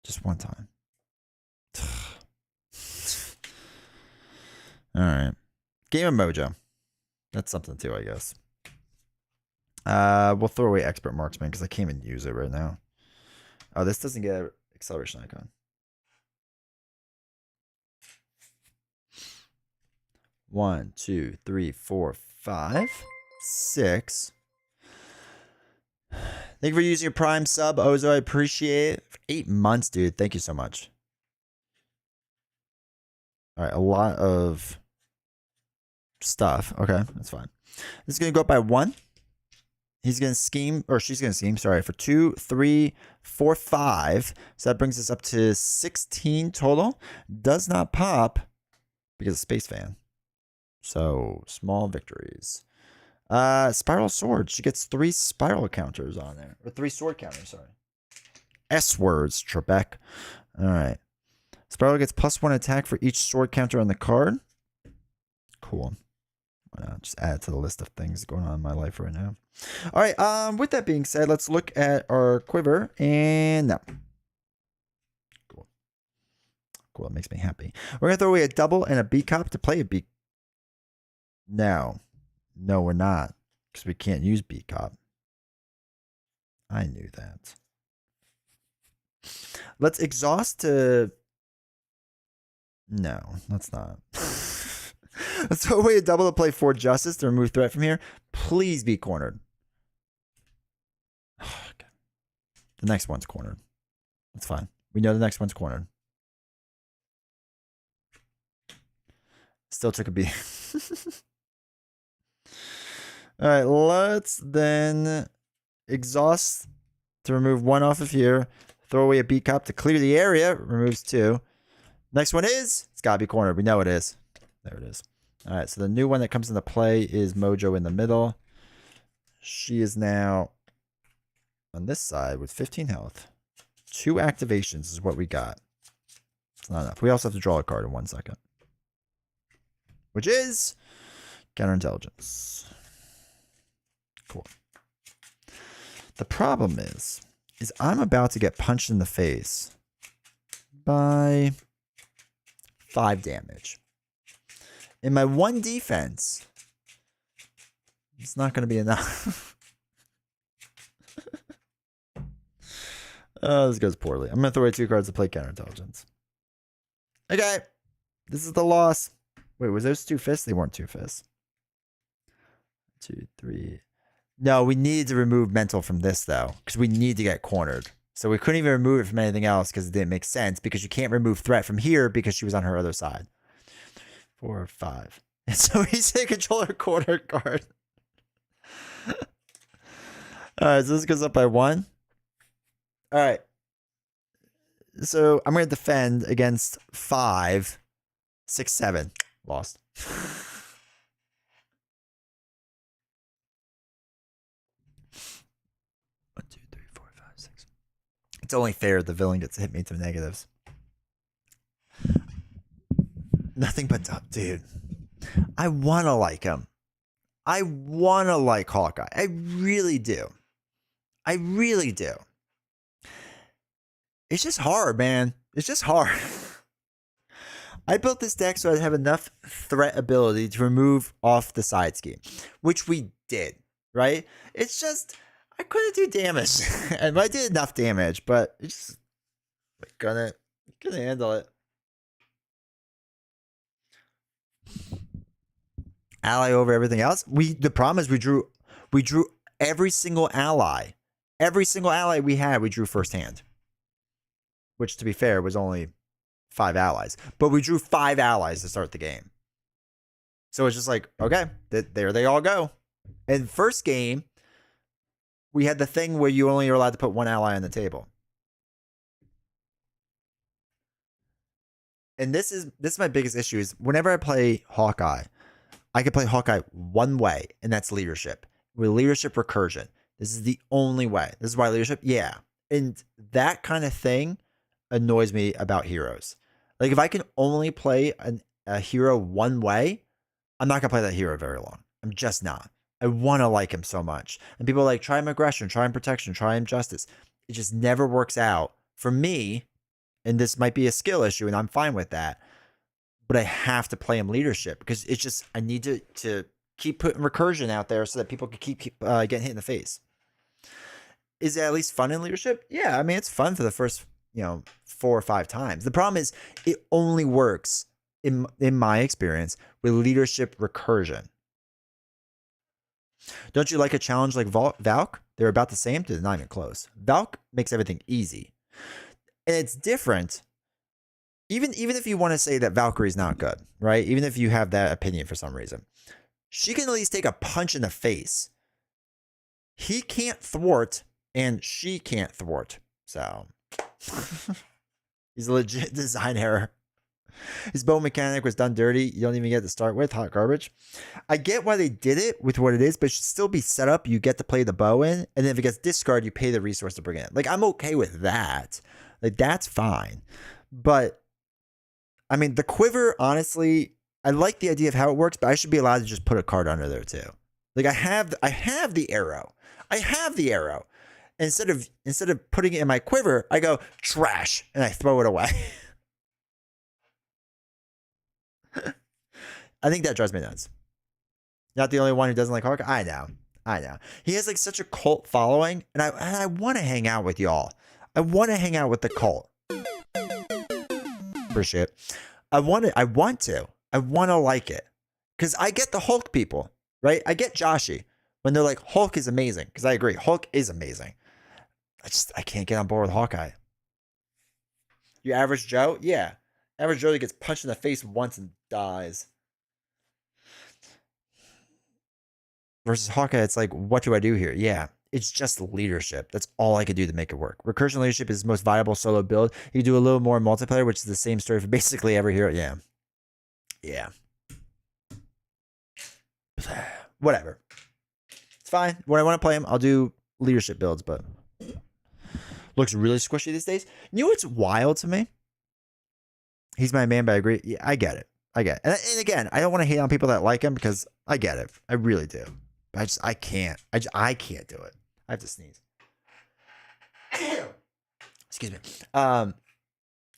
Just one time. All right. Game of Mojo. That's something too, I guess. We'll throw away Expert Marksman because I can't even use it right now. Oh, this doesn't get an acceleration icon. One, 2, 3, 4, 5, 6. Thank you for using your Prime sub, Ozo. I appreciate it. 8 months, dude. Thank you so much. All right, a lot of stuff. Okay, that's fine. This is going to go up by 1. He's going to scheme, or she's going to scheme, sorry, for 2, 3, 4, 5. So that brings us up to 16 total. Does not pop because of Space Fan. So, small victories. Spiral Sword. She gets 3 spiral counters on there. Or 3 sword counters, sorry. S words, Trebek. All right. Spiral gets +1 attack for each sword counter on the card. Cool. Why not just add it to the list of things going on in my life right now. All right. With that being said, let's look at our quiver. And no. Cool. Cool. It makes me happy. We're going to throw away a double and a B-Cop to play a B. No. No, we're not. Because we can't use B-Cop. I knew that. Let's exhaust to... No, let's not. Let's throw away a double to play 4 Justice to remove threat from here. Please be cornered. Okay. The next one's cornered. That's fine. We know the next one's cornered. Still took a beat. All right, let's then exhaust to remove 1 off of here. Throw away a B-Cop to clear the area. Removes 2. Next one is, it's got to be cornered. We know it is. There it is. All right, so the new one that comes into play is Mojo in the middle. She is now on this side with 15 health. 2 activations is what we got. It's not enough. We also have to draw a card in 1 second, which is counterintelligence. Cool. The problem is I'm about to get punched in the face by 5 damage. In my 1 defense, it's not going to be enough. Oh, this goes poorly. I'm going to throw away 2 cards to play counterintelligence. Okay. This is the loss. Wait, was those 2 fists? They weren't 2 fists. 2, 3. No, we needed to remove mental from this, though, because we need to get cornered. So we couldn't even remove it from anything else because it didn't make sense, because you can't remove threat from here because she was on her other side. 4, 5. And so he's a controller corner card. All right, so this goes up by 1. All right. So I'm going to defend against 5, 6, 7. Lost. 1, 2, 3, 4, 5, 6. It's only fair the villain gets to hit me to negatives. Nothing but top, dude. I want to like him. I want to like Hawkeye. I really do. I really do. It's just hard, man. It's just hard. I built this deck so I'd have enough threat ability to remove off the side scheme, which we did, right? It's just, I couldn't do damage. And I did enough damage, but it's just, gonna handle it. Ally over everything else. The problem is we drew every single ally. Every single ally we had, we drew first hand. Which, to be fair, was only 5 allies. But we drew 5 allies to start the game. So it's just like, okay, there they all go. And first game, we had the thing where you only are allowed to put 1 ally on the table. And this is my biggest issue is whenever I play Hawkeye, I can play Hawkeye one way, and that's leadership. With leadership recursion. This is the only way. This is why leadership, yeah. And that kind of thing annoys me about heroes. Like, if I can only play a hero one way, I'm not going to play that hero very long. I'm just not. I want to like him so much. And people are like, try him aggression, try him protection, try him justice. It just never works out for me. And this might be a skill issue, and I'm fine with that. But I have to play him leadership because it's just, I need to keep putting recursion out there so that people can keep getting hit in the face. Is it at least fun in leadership? Yeah, I mean, it's fun for the first 4 or 5 times. The problem is it only works, in my experience, with leadership recursion. Don't you like a challenge like Valk? They're about the same, they're not even close. Valk makes everything easy. And it's different. Even if you want to say that Valkyrie's not good, right? Even if you have that opinion for some reason, she can at least take a punch in the face. He can't thwart, and she can't thwart. So he's a legit design error. His bow mechanic was done dirty. You don't even get to start with. Hot garbage. I get why they did it with what it is, but it should still be set up. You get to play the bow in, and then if it gets discarded, you pay the resource to bring it in. Like, I'm okay with that. Like, that's fine. But, I mean, the quiver, honestly, I like the idea of how it works, but I should be allowed to just put a card under there too. Like, I have the arrow. I have the arrow. Instead of putting it in my quiver, I go trash and I throw it away. I think that drives me nuts. Not the only one who doesn't like Hawkeye. I know. He has like such a cult following, and I want to hang out with y'all. I want to hang out with the cult. Appreciate it. I want to like it. Because I get the Hulk people, right? I get Joshi when they're like, Hulk is amazing. Because I agree, Hulk is amazing. I can't get on board with Hawkeye. You average Joe? Yeah. Average Joe that gets punched in the face once and dies. Versus Hawkeye, it's like, what do I do here? Yeah. It's just leadership. That's all I could do to make it work. Recursion leadership is the most viable solo build. You can do a little more multiplayer, which is the same story for basically every hero. Yeah. Whatever. It's fine. When I want to play him, I'll do leadership builds, but looks really squishy these days. You know what's wild to me? He's my man, but I agree. Yeah, I get it. And again, I don't want to hate on people that like him because I get it. I really do. But I can't. I can't do it. I have to sneeze. Excuse me.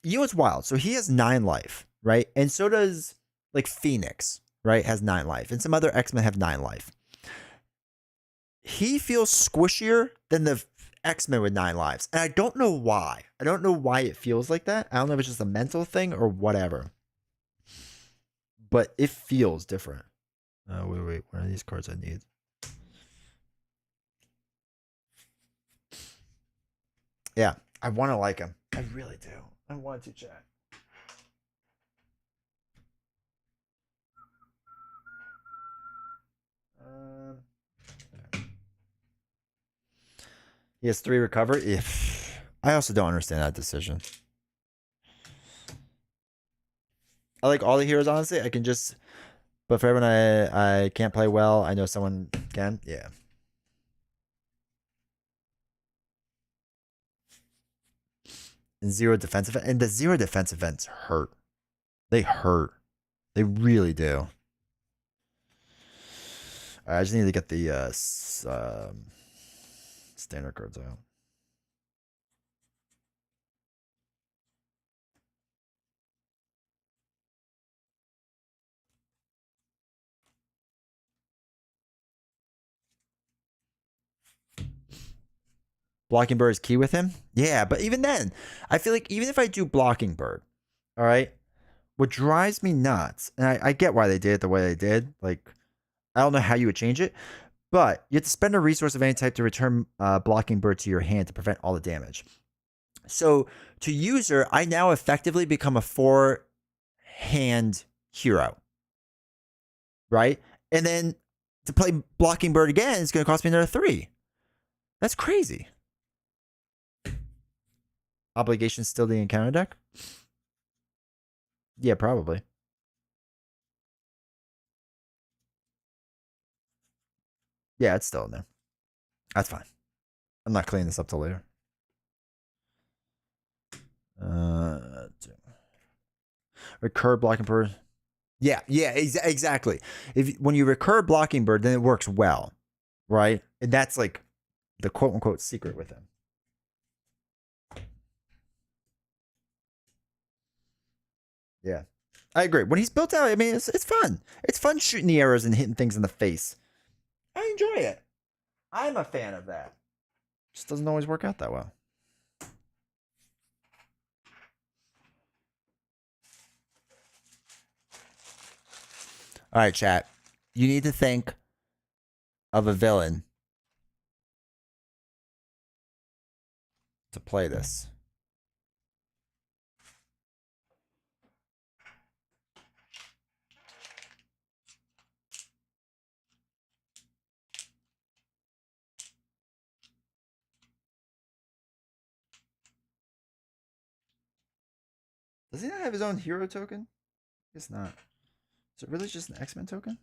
You know what's wild? So he has 9 life, right? And so does like Phoenix, right? Has 9 life. And some other X-Men have 9 life. He feels squishier than the X-Men with 9 lives. And I don't know why. I don't know why it feels like that. I don't know if it's just a mental thing or whatever. But it feels different. Oh, wait. What are these cards I need? Yeah, I want to like him. I really do. I want to, chat. He has 3 recover. If I also don't understand that decision. I like all the heroes, honestly. I can just, but for everyone I can't play well, I know someone can. Yeah. And 0 defensive, and the 0 defense events hurt. They hurt. They really do. All right, I just need to get the standard cards out. Blocking Bird is key with him? Yeah, but even then, I feel like even if I do Blocking Bird, all right, what drives me nuts, and I get why they did it the way they did. Like, I don't know how you would change it, but you have to spend a resource of any type to return Blocking Bird to your hand to prevent all the damage. So to user, I now effectively become a 4-hand hero, right? And then to play Blocking Bird again, it's going to cost me another 3. That's crazy. Obligation still the encounter deck? Yeah, probably. Yeah, it's still in there. That's fine. I'm not cleaning this up till later. Recur Blocking Bird. Yeah, exactly. When you recur Blocking Bird, then it works well, right? And that's like the quote unquote secret with him. Yeah, I agree. When he's built out, I mean, it's fun. It's fun shooting the arrows and hitting things in the face. I enjoy it. I'm a fan of that. Just doesn't always work out that well. All right, chat. You need to think of a villain to play this. Does he not have his own hero token? It's not. Is it really just an X-Men token?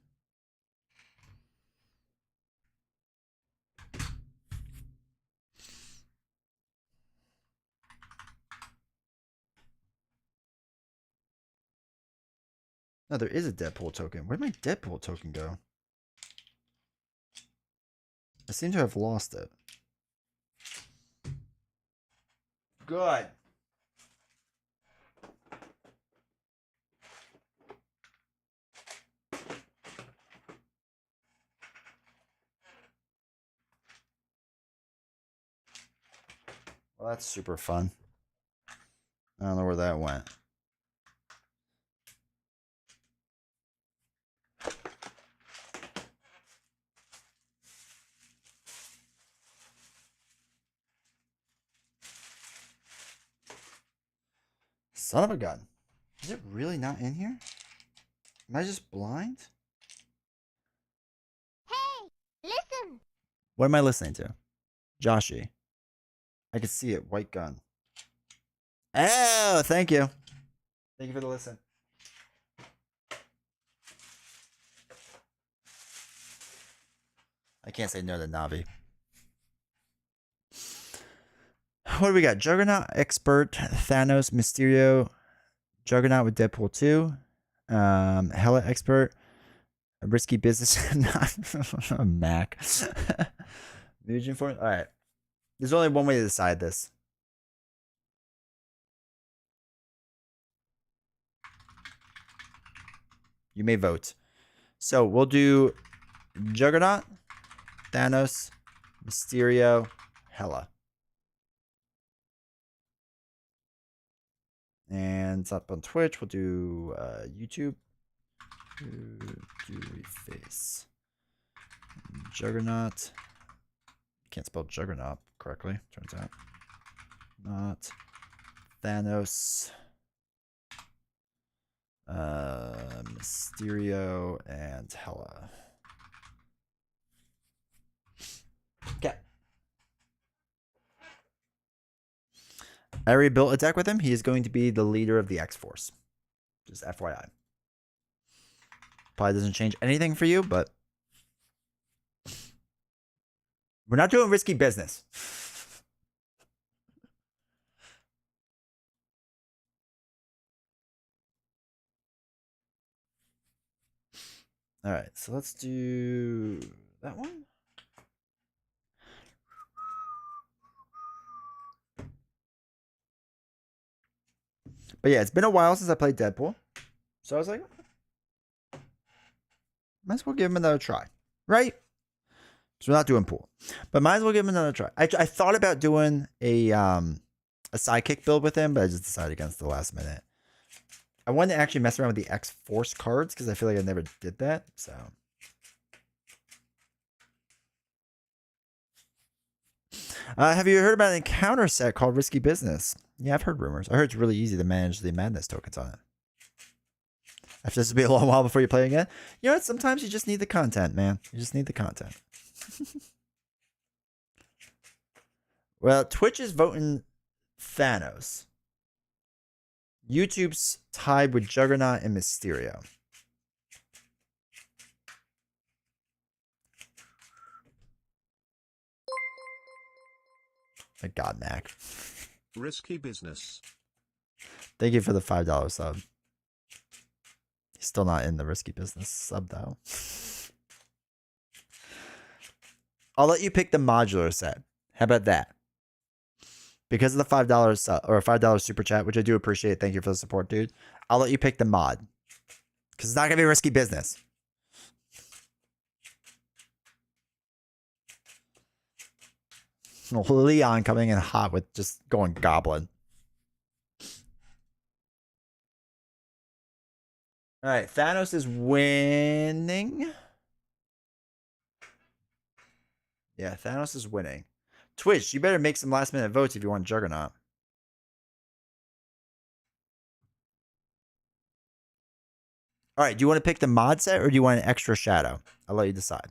No, there is a Deadpool token. Where'd my Deadpool token go? I seem to have lost it. Good. Well, that's super fun. I don't know where that went. Son of a gun. Is it really not in here? Am I just blind? Hey, listen. What am I listening to? Joshy. I can see it. White gun. Oh, thank you. Thank you for the listen. I can't say no to Navi. What do we got? Juggernaut, Expert, Thanos, Mysterio, Juggernaut with Deadpool 2, Hella Expert, Risky Business, not Mac. Fusion Force. All right. There's only one way to decide this. You may vote. So we'll do Juggernaut, Thanos, Mysterio, Hella. And it's up on Twitch. We'll do YouTube. Who do we face? Juggernaut. Can't spell Juggernaut correctly, turns out. Not Thanos. Mysterio and Hella. Okay. I already built a deck with him. He is going to be the leader of the X-Force. Just FYI. Probably doesn't change anything for you, but we're not doing risky business. All right, so let's do that one. But yeah, it's been a while since I played Deadpool. So I was like, might as well give him another try. Right? So we're not doing pool. But might as well give him another try. I thought about doing a sidekick build with him, but I just decided against the last minute. I wanted to actually mess around with the X-Force cards because I feel like I never did that. So have you heard about an encounter set called Risky Business? Yeah, I've heard rumors. I heard it's really easy to manage the madness tokens on it. After this will be a long while before you play again. You know what? Sometimes you just need the content, man. You just need the content. Well, Twitch is voting Thanos. YouTube's tied with Juggernaut and Mysterio. Thank God, Mac. Risky business. Thank you for the $5 sub. He's still not in the risky business sub, though. I'll let you pick the modular set. How about that? Because of the $5 sub or $5 super chat, which I do appreciate. Thank you for the support, dude. I'll let you pick the mod. Because it's not going to be risky business. Leon coming in hot with just going goblin. All right, Thanos is winning. Yeah, Thanos is winning. Twitch, you better make some last minute votes if you want Juggernaut. All right, do you want to pick the mod set or do you want an extra shadow? I'll let you decide.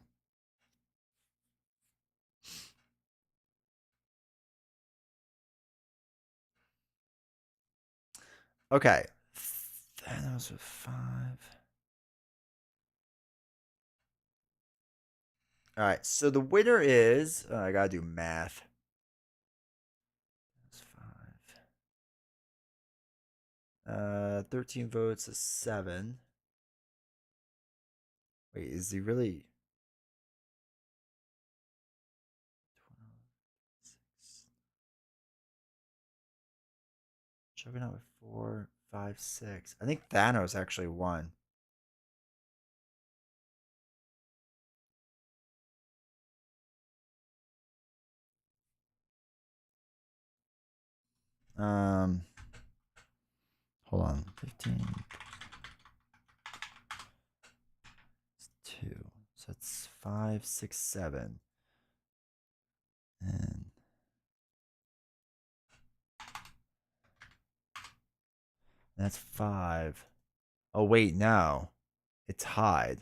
Okay. Thanos with 5. All right, so the winner is... I got to do math. That's 5. 13 votes is 7. Wait, is he really... 12, 6. Juggernaut with 4, 5, 6. I think Thanos actually won. Hold on. 15. 2. So that's 5, 6, 7. And that's 5. Oh, wait, no. It's tied.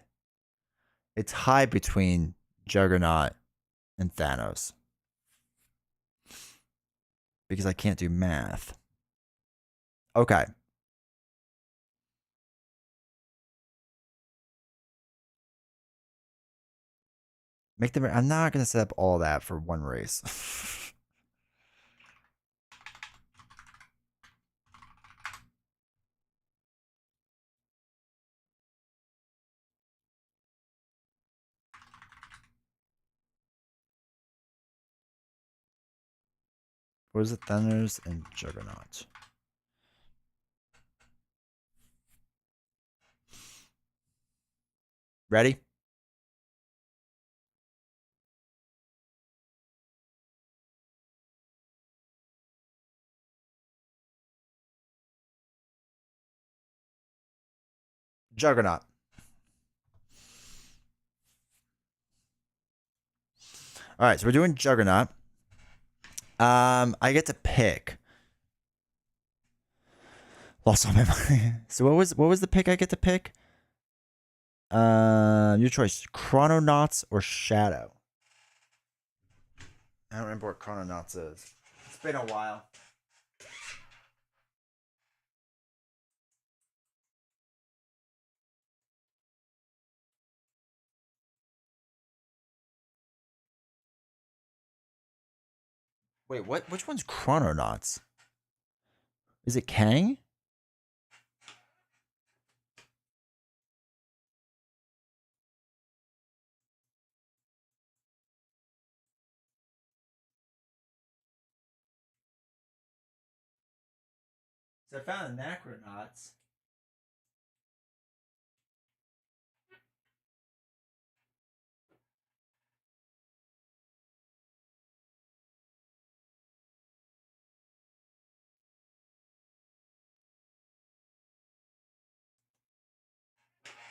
It's tied between Juggernaut and Thanos. Because I can't do math. Okay. Make them. I'm not gonna set up all that for one race. Where's the Thunders and Juggernaut? Ready? Juggernaut. All right, so we're doing Juggernaut. I get to pick. Lost all my money. So what was the pick I get to pick? Your choice: Chrononauts or Shadow. I don't remember what Chrononauts is. It's been a while. Wait, what? Which one's Chrononauts? Is it Kang? So I found the Necronauts.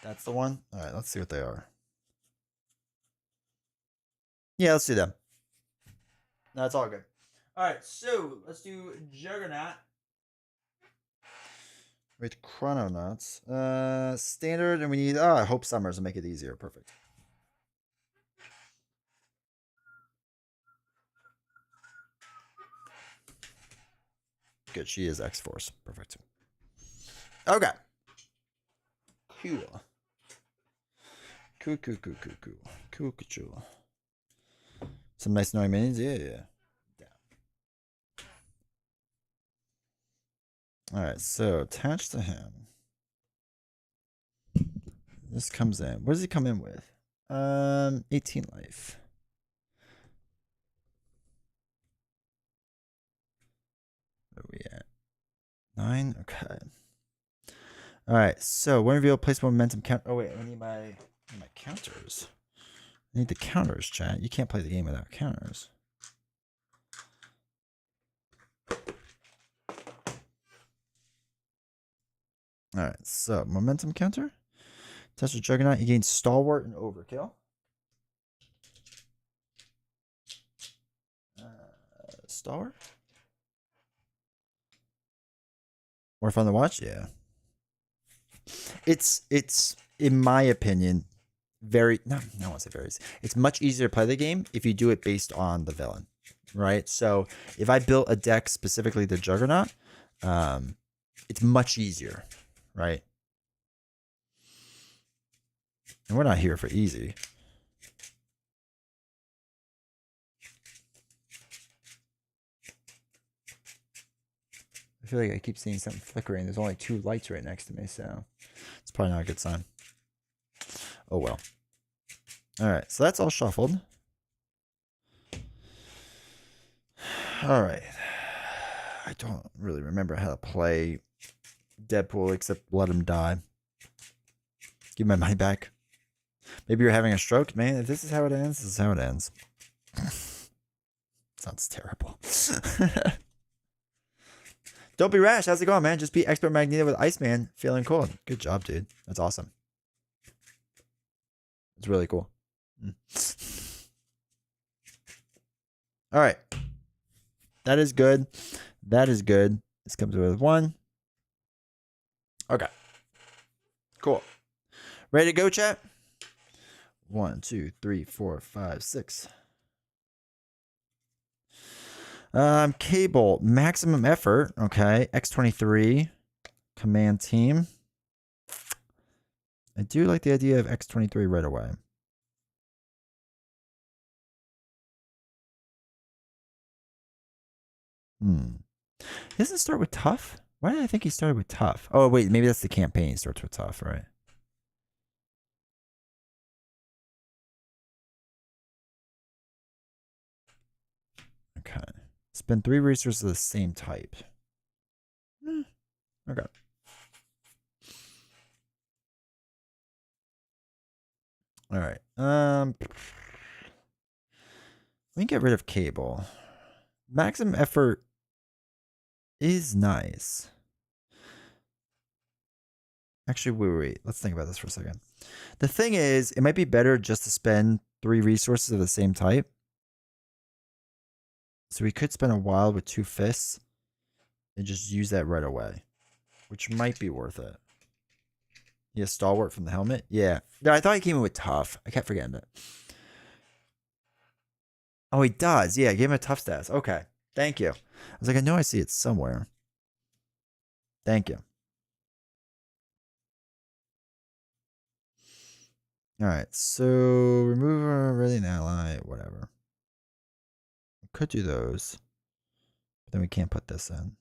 That's the one? All right, let's see what they are. Yeah, let's do them. No, it's all good. All right, so let's do Juggernaut. Wait, Chrononauts. Standard, and we need. Oh, I hope Summers will make it easier. Perfect. Good, she is X-Force. Perfect. Okay. Cool. Cool. Some nice annoying minis. Yeah. All right, so attached to him. This comes in. What does he come in with? 18 life. Where are we at? 9. Okay. All right. So when reveal, place momentum count. Oh wait, I need my counters. I need the counters, chat. You can't play the game without counters. All right. So momentum counter. Touch the Juggernaut. You gain Stalwart and Overkill. Stalwart. More fun to watch. Yeah. It's in my opinion very no I won't say very. It's much easier to play the game if you do it based on the villain, right? So if I built a deck specifically the Juggernaut, it's much easier, right? And we're not here for easy. I feel like I keep seeing something flickering. There's only 2 lights right next to me, so it's probably not a good sign. Oh well. All right, so that's all shuffled. All right. I don't really remember how to play Deadpool except let him die. Give my money back. Maybe you're having a stroke, man. If this is how it ends, this is how it ends. Sounds terrible. Don't be rash. How's it going, man? Just be expert Magneto with Iceman. Feeling cool. Good job, dude. That's awesome. It's really cool. All right. That is good. That is good. This comes with 1. Okay. Cool. Ready to go, chat? 1, 2, 3, 4, 5, 6. Cable, maximum effort. Okay. X23. Command team. I do like the idea of X23 right away. He doesn't start with tough? Why did I think he started with tough? Oh, wait, maybe that's the campaign. He starts with tough, right? Okay. Spend 3 resources of the same type. Okay. All right. Let me get rid of cable. Maximum effort is nice. Actually, wait. Let's think about this for a second. The thing is, it might be better just to spend 3 resources of the same type. So we could spend a while with 2 fists and just use that right away, which might be worth it. Yeah, stalwart from the helmet. Yeah. I thought he came in with tough. I kept forgetting that. Oh, he does. Yeah, give him a tough stats. Okay. Thank you. I was like, I know I see it somewhere. Thank you. All right. So remove a really an ally, whatever. We could do those. But then we can't put this in.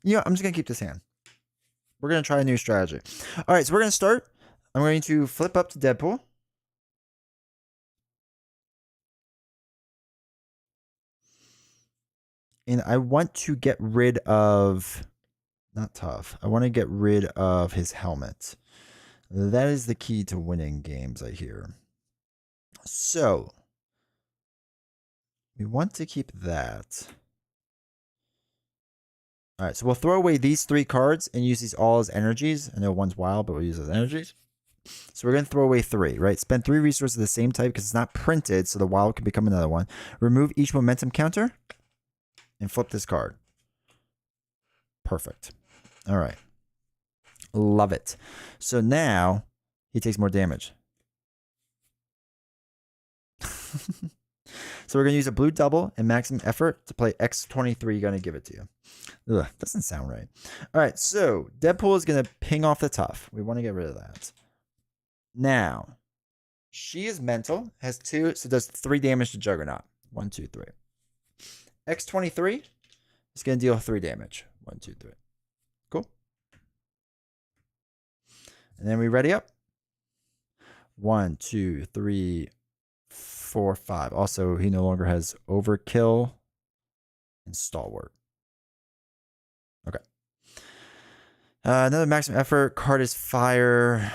Yeah, I'm just going to keep this hand. We're going to try a new strategy. All right. So we're going to start. I'm going to flip up to Deadpool. And I want to get rid of, not tough. I want to get rid of his helmet. That is the key to winning games, I hear. So we want to keep that. All right, so we'll throw away these 3 cards and use these all as energies. I know one's wild, but we'll use as energies. So we're going to throw away 3, right? Spend 3 resources of the same type because it's not printed, so the wild can become another one. Remove each momentum counter and flip this card. Perfect. All right. Love it. So now he takes more damage. So we're going to use a blue double and maximum effort to play X23. Going to give it to you. Ugh, doesn't sound right. All right, so Deadpool is going to ping off the tough. We want to get rid of that. Now, she is mental, has 2, so does 3 damage to Juggernaut. 1, 2, 3. X23 is going to deal 3 damage. 1, 2, 3. Cool. And then we ready up. 1, 2, 3, 4, 5. Also, he no longer has overkill and stalwart. Okay. Another maximum effort card is fire.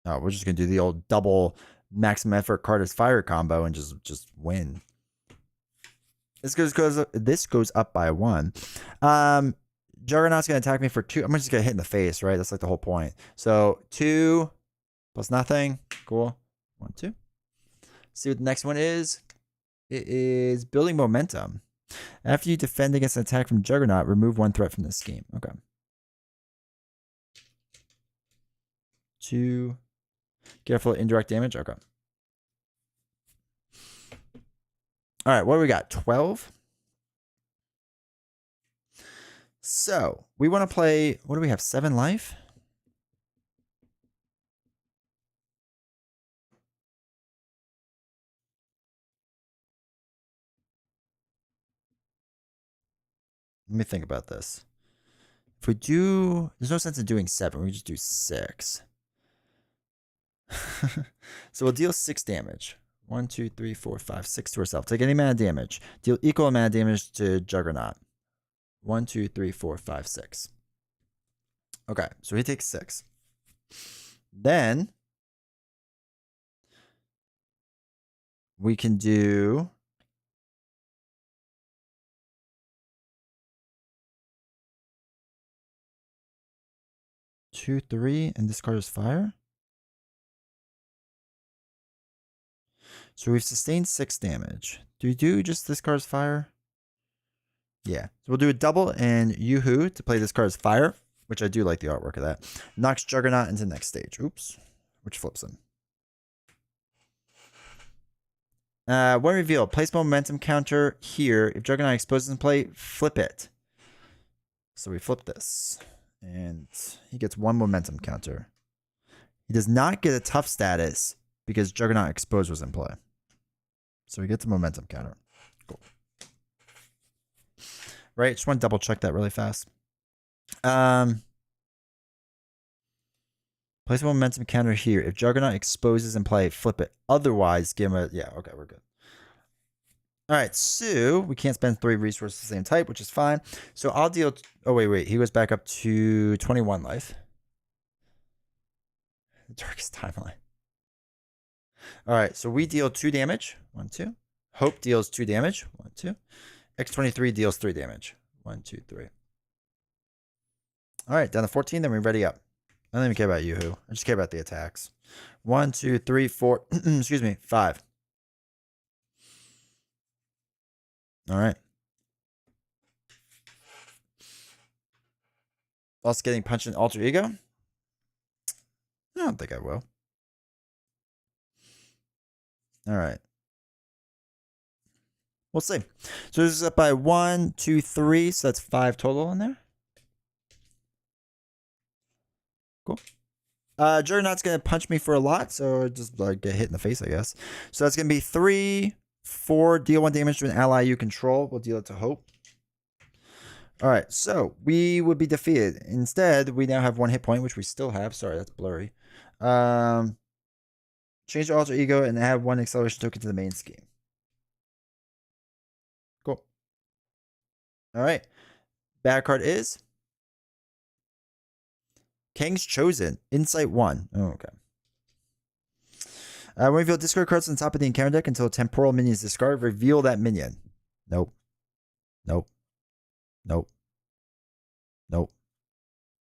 Oh, we're just gonna do the old double maximum effort card is fire combo and just win. This goes up by 1. Juggernaut's gonna attack me for 2. I'm just gonna hit in the face, right? That's like the whole point. So 2 plus nothing. Cool. 1, 2. See what the next one is. It is building momentum. After you defend against an attack from Juggernaut, remove 1 threat from this scheme. Okay. 2. Careful indirect damage. Okay. All right. What do we got? 12. So we want to play. What do we have? 7 life. Let me think about this. If we do, there's no sense in doing 7. We just do 6. So we'll deal 6 damage. 1, 2, 3, 4, 5, 6 to ourselves. Take any amount of damage. Deal equal amount of damage to Juggernaut. 1, 2, 3, 4, 5, 6. Okay, so he takes 6. Then we can do 2, 3, and this card is fire. So we've sustained 6 damage. Do we do just this card's fire? Yeah. So we'll do a double and Yoo-hoo to play this card's fire, which I do like the artwork of that. Knocks Juggernaut into the next stage. Oops. Which flips him. One reveal. Place momentum counter here. If Juggernaut exposes in play, flip it. So we flip this. And he gets 1 momentum counter. He does not get a tough status because Juggernaut exposed was in play. So he gets a momentum counter. Cool. Right? Just want to double check that really fast. Place a momentum counter here. If Juggernaut exposes in play, flip it. Otherwise, give him a... Yeah, okay, we're good. All right, so we can't spend 3 resources the same type, which is fine. So I'll deal... Oh, wait. He goes back up to 21 life. The darkest timeline. All right, so we deal 2 damage. 1, 2. Hope deals 2 damage. 1, 2. X23 deals 3 damage. 1, 2, 3. All right, down to 14, then we ready up. I don't even care about Yoo-hoo. I just care about the attacks. 1, 2, 3, 4. Excuse me, 5. All right. Also getting punched in alter ego? I don't think I will. All right. We'll see. So this is up by 1, 2, 3. So that's 5 total in there. Cool. Juggernaut's going to punch me for a lot. So just like get hit in the face, I guess. So that's going to be 3, 4. Deal 1 damage to an ally you control. We'll deal it to Hope. All right. So we would be defeated. Instead, we now have 1 hit point, which we still have. Sorry, that's blurry. Change the alter ego and add 1 acceleration token to the main scheme. Cool. All right. Bad card is King's Chosen. Insight 1. Oh, okay. When we reveal discard cards on the top of the encounter deck until a temporal minion is discarded, reveal that minion. Nope. Nope. Nope. Nope.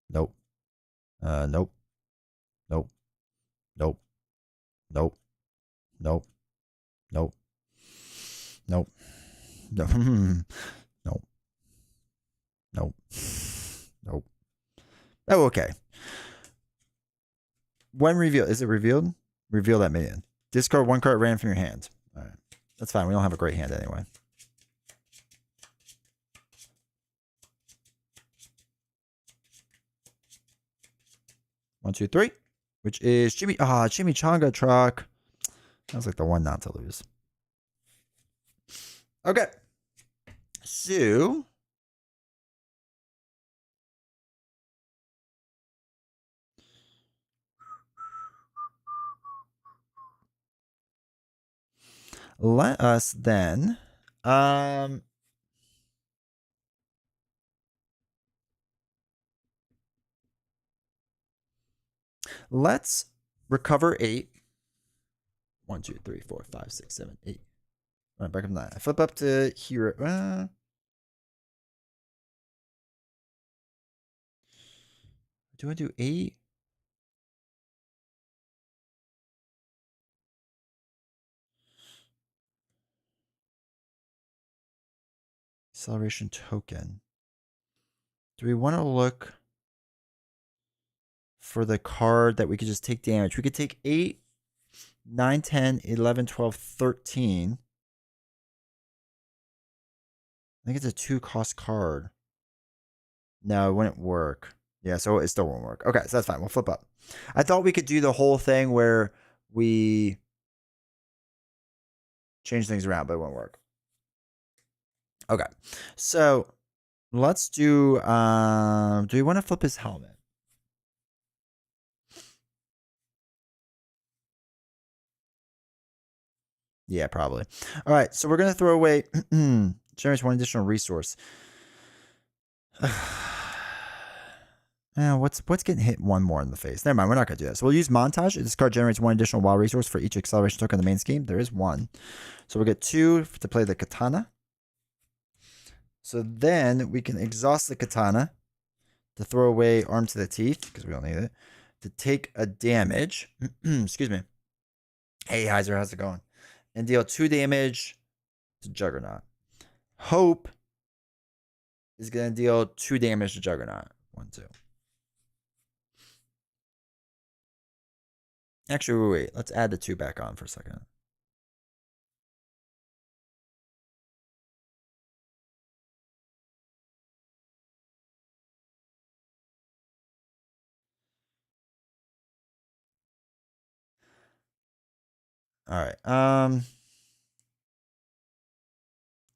Nope. Nope. Nope. Nope. Nope. Nope. Nope. Nope. Nope. Nope. Nope. Nope. Oh, okay. When revealed, is it revealed? Reveal that minion. Discard 1 card ran from your hand. All right. That's fine. We don't have a great hand anyway. One, two, three. Which is Chimichanga Truck. That was like the one not to lose. Okay. So let us then let's recover 8. 1, 2, 3, 4, 5, 6, 7, 8. All right, back up 9. I flip up to hero. Do I do 8? Acceleration token. Do we want to look for the card that we could just take damage? We could take 8, 9, 10, 11, 12, 13. I think it's a 2-cost card. No, it wouldn't work. Yeah, so it still won't work. Okay, so that's fine. We'll flip up. I thought we could do the whole thing where we change things around, but it won't work. Okay, so let's do we want to flip his helmet? Yeah, probably. All right, so we're going to throw away generates 1 additional resource. What's getting hit 1 more in the face? Never mind, we're not going to do that. So we'll use Montage. This card generates 1 additional wild resource for each acceleration token in the main scheme. There is 1. So we'll get 2 to play the Katana. So then we can exhaust the Katana to throw away Arm to the Teeth, because we don't need it, to take a damage. Excuse me. Hey, Heiser, how's it going? And deal 2 damage to Juggernaut. Hope is going to deal 2 damage to Juggernaut. 1, 2. Actually, wait. Let's add the 2 back on for a second. All right.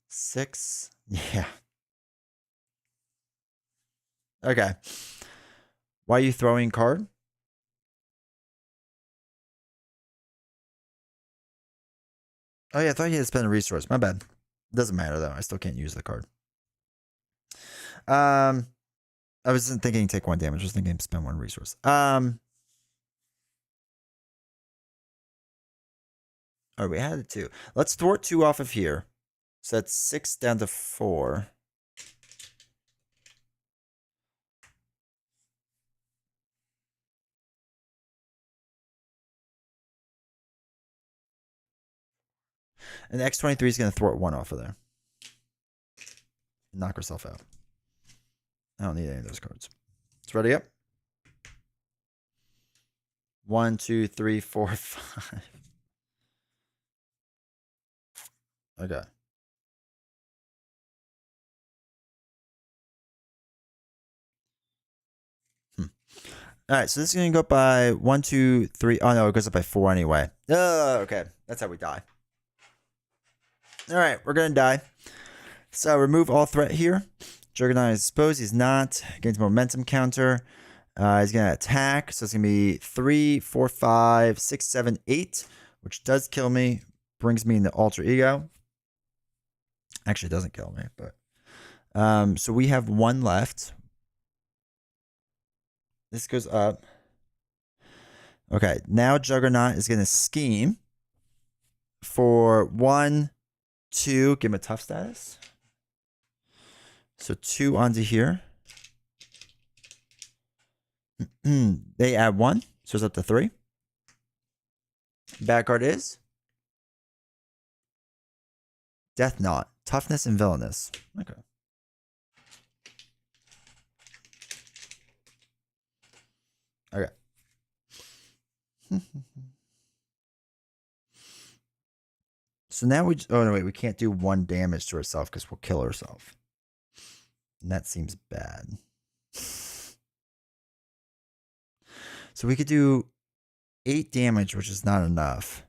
6. Yeah. Okay. Why are you throwing card? Oh yeah, I thought he had to spend a resource. My bad. Doesn't matter though. I still can't use the card. I wasn't thinking take 1 damage. I was thinking spend 1 resource. Oh, we had it 2. Let's thwart 2 off of here. So that's 6 down to 4. And X23 is going to thwart 1 off of there. Knock herself out. I don't need any of those cards. Let's ready up. 1, 2, 3, 4, 5. Okay. All right, so this is going to go up by 1, 2, 3. Oh, no, it goes up by 4 anyway. Okay. That's how we die. All right, we're going to die. So remove all threat here. Juggernaut is exposed. He's not. Gains momentum counter. He's going to attack. So it's going to be 3, 4, 5, 6, 7, 8, which does kill me. Brings me into alter ego. Actually, it doesn't kill me, but. So we have 1 left. This goes up. Okay, now Juggernaut is going to scheme for 1, 2. Give him a tough status. So 2 onto here. They add 1, so it's up to 3. Bad card is Death Knot, Toughness and Villainous. Okay. Okay. So now we. Oh no! Wait, we can't do 1 damage to ourselves because we'll kill ourselves, and that seems bad. So we could do 8 damage, which is not enough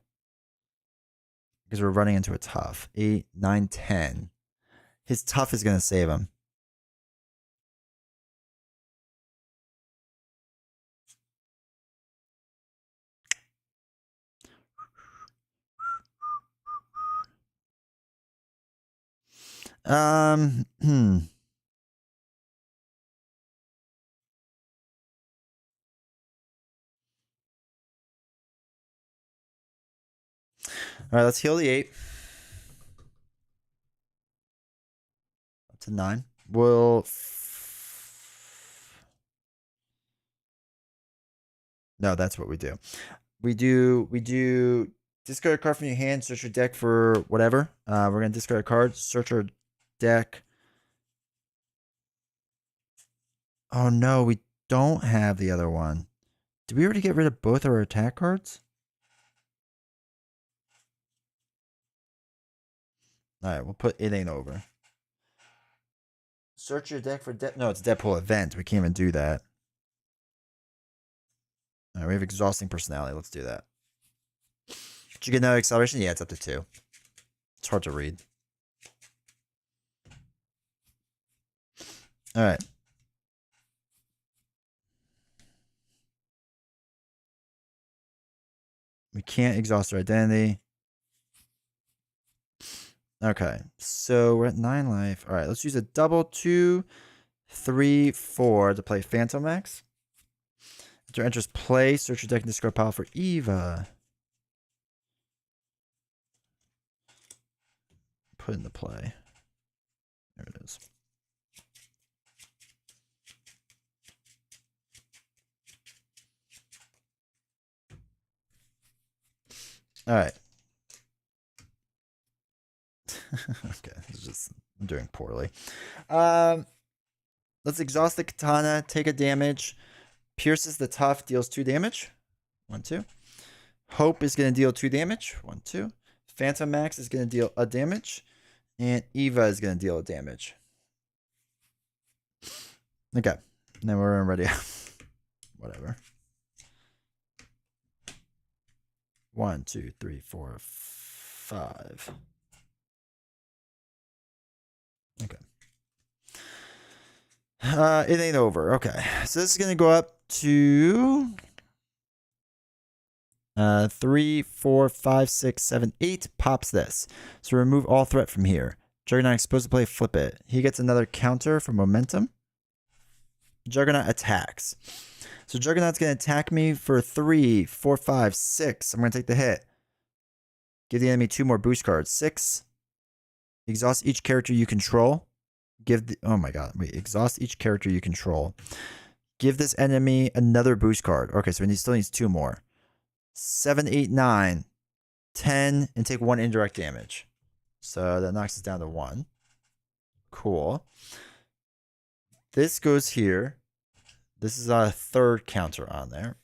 because we're running into a tough. 8, 9, 10. His tough is gonna save him. Hmm. All right, let's heal the 8. Up to 9. We'll. No, that's what we do. We do discard a card from your hand, search your deck for whatever. We're gonna discard a card, search our deck. Oh no, we don't have the other one. Did we already get rid of both our attack cards? Alright, we'll put it ain't over. Search your deck for no, it's Deadpool event. We can't even do that. Alright, we have exhausting personality. Let's do that. Did you get no acceleration? Yeah, it's up to 2. It's hard to read. Alright. We can't exhaust our identity. Okay, so we're at 9 life. All right, let's use a double 2, 3, 4 to play Phantom X. After enters play, search your deck and discard pile for Eva. Put into play. There it is. All right. Okay, it's just I'm doing poorly. Let's exhaust the katana, take a damage. Pierces the tough, deals 2 damage. 1, 2. Hope is going to deal 2 damage. 1, 2. Phantom Max is going to deal a damage. And Eva is going to deal a damage. Okay. Now we're ready. Whatever. 1, 2, 3, 4, 5. Okay. It ain't over. Okay. So this is going to go up to 3, 4, 5, 6, 7, 8. Pops this. So remove all threat from here. Juggernaut exposed to play, flip it. He gets another counter for momentum. Juggernaut attacks. So Juggernaut's going to attack me for 3, 4, 5, 6. I'm going to take the hit. Give the enemy 2 more boost cards. 6. Exhaust each character you control. Oh my god. Wait, exhaust each character you control. Give this enemy another boost card. Okay, so he still needs 2 more. 7, 8, 9, 10, and take 1 indirect damage. So that knocks us down to 1. Cool. This goes here. This is a 3rd counter on there.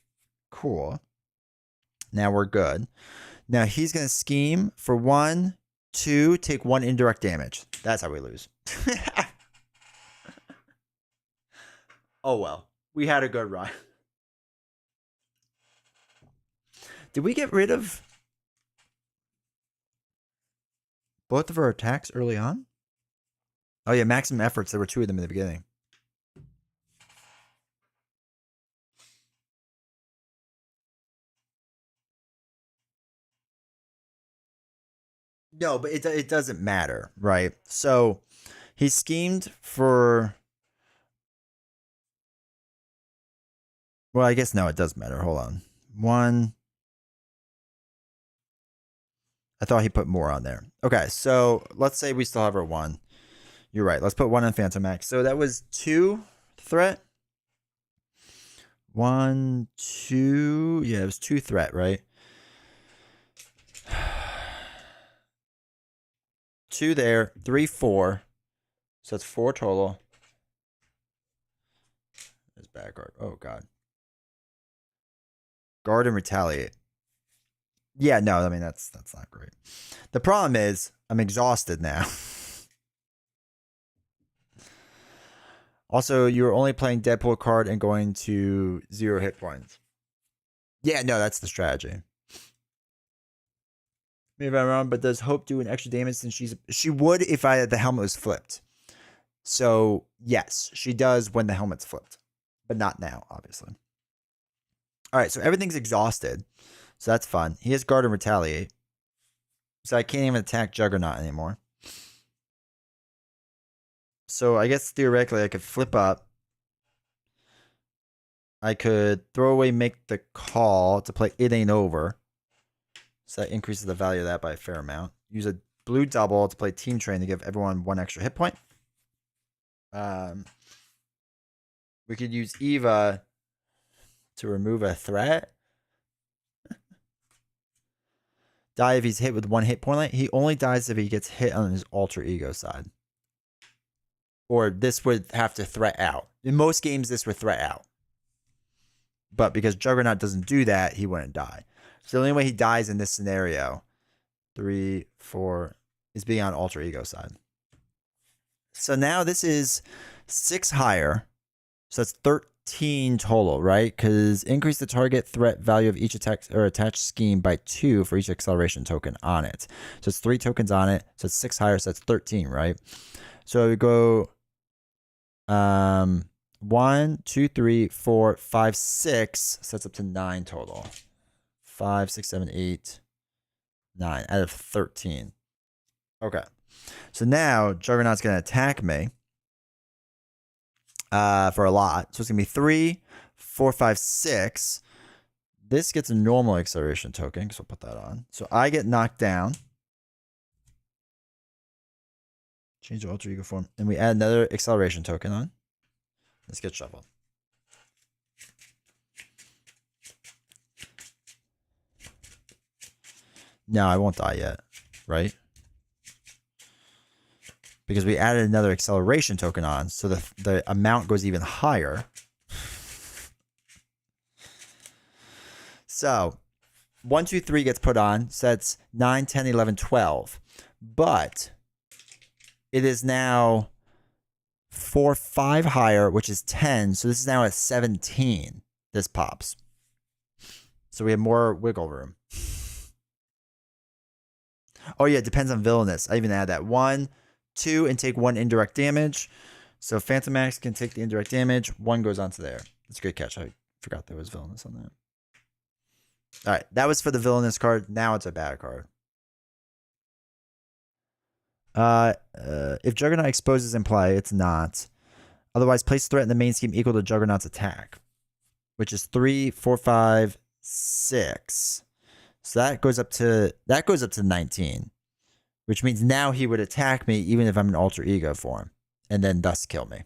Cool. Now we're good. Now he's going to scheme for 1, 2, take 1 indirect damage. That's how we lose. Oh well. We had a good run. Did we get rid of both of our attacks early on? Oh yeah, maximum efforts. There were 2 of them in the beginning. No, but it doesn't matter, right? So he schemed for... Well, I guess no, it does matter. Hold on. 1... I thought he put more on there. Okay, so let's say we still have our 1. You're right. Let's put 1 on Phantom Max. So that was 2 threat. 1, 2. Yeah, it was 2 threat, right? 2 there. 3, 4. So that's 4 total. There's bad guard. Oh, God. Guard and retaliate. Yeah, no, I mean, that's not great. The problem is, I'm exhausted now. Also, you're only playing Deadpool card and going to 0 hit points. Yeah, no, that's the strategy. Maybe I'm wrong, but does Hope do an extra damage since she would if the helmet was flipped. So, yes, she does when the helmet's flipped. But not now, obviously. Alright, so everything's exhausted. So that's fun. He has guard and retaliate. So I can't even attack Juggernaut anymore. So I guess theoretically I could flip up. I could throw away make the call to play It Ain't Over. So that increases the value of that by a fair amount. Use a blue double to play Team Train to give everyone 1 extra hit point. We could use Eva to remove a threat. Die if he's hit with 1 hit point. He only dies if he gets hit on his alter ego side. Or this would have to threat out. In most games, this would threat out. But because Juggernaut doesn't do that, he wouldn't die. So the only way he dies in this scenario, 3, 4, is being on alter ego side. So now this is 6 higher. So that's 13 total, right? Because increase the target threat value of each attack or attached scheme by 2 for each acceleration token on it. So it's 3 tokens on it. So it's 6 higher. So that's 13, right? So we go 1, 2, 3, 4, 5, 6. So that's up to 9 total. 5, 6, 7, 8, 9 out of 13. Okay. So now Juggernaut's going to attack me. For a lot. So it's going to be 3, 4, 5, 6. This gets a normal acceleration token, so we'll put that on. So I get knocked down. Change the alter ego form. And we add another acceleration token on. Let's get shuffled. No, I won't die yet, right? Because we added another acceleration token on, so the amount goes even higher. So 1, 2, 3 gets put on. So that's 9, 10, 11, 12. But it is now 4, 5 higher, which is 10. So this is now at 17. This pops. So we have more wiggle room. Oh yeah, it depends on villainous. I even add that. 1, 2, and take 1 indirect damage. So Phantom Max can take the indirect damage. One goes onto there. That's a good catch. I forgot there was villainous on that. All right, that was for the villainous card. Now it's a bad card. If Juggernaut exposes in play, it's not. Otherwise, place threat in the main scheme equal to Juggernaut's attack, which is 3, 4, 5, 6. So that goes up to 19, which means now he would attack me even if I'm an alter ego form, and then thus kill me.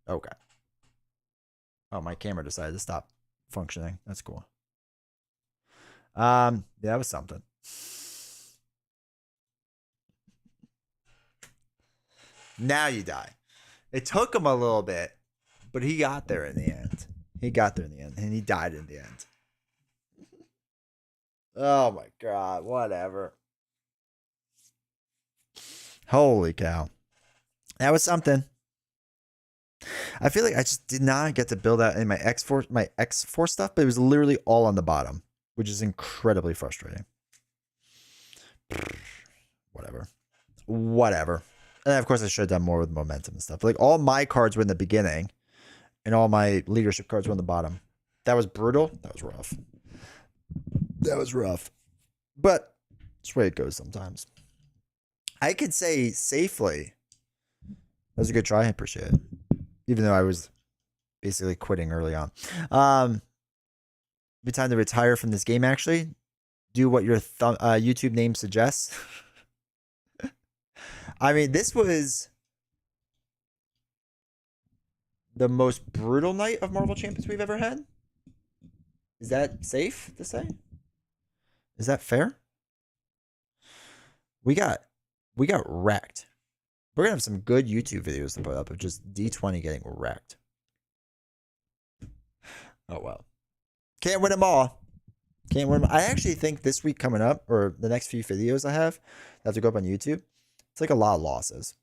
Okay. Oh, my camera decided to stop functioning. That's cool. Yeah, that was something. Now you die. It took him a little bit, but he got there in the end. And he died in the end. Oh my god, whatever. Holy cow. That was something. I feel like I just did not get to build out in my X4 stuff, but it was literally all on the bottom, which is incredibly frustrating. Whatever. And of course I should have done more with momentum and stuff. Like all my cards were in the beginning and all my leadership cards were on the bottom. That was brutal. That was rough. But that's the way it goes sometimes. I could say safely. That was a good try. I appreciate it. Even though I was basically quitting early on. Be time to retire from this game, actually. Do what your YouTube name suggests. I mean, this was the most brutal night of Marvel Champions we've ever had. Is that safe to say? Is that fair? We got wrecked. We're gonna have some good YouTube videos to put up of just D20 getting wrecked. Oh well. Can't win them all. I actually think this week coming up, or the next few videos I have to go up on YouTube, it's like a lot of losses.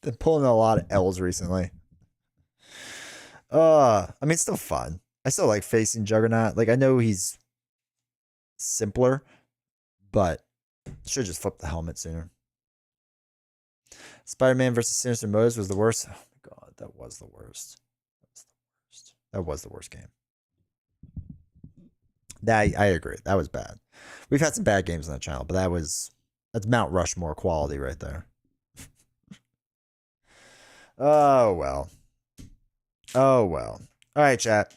Been pulling a lot of L's recently. I mean, it's still fun. I still like facing Juggernaut. Like, I know he's simpler, but should just flip the helmet sooner. Spider-Man versus Sinister Motives was the worst. Oh my god, that was the worst. That was the worst game. I agree. That was bad. We've had some bad games on the channel, but that's Mount Rushmore quality right there. Oh well. All right, chat.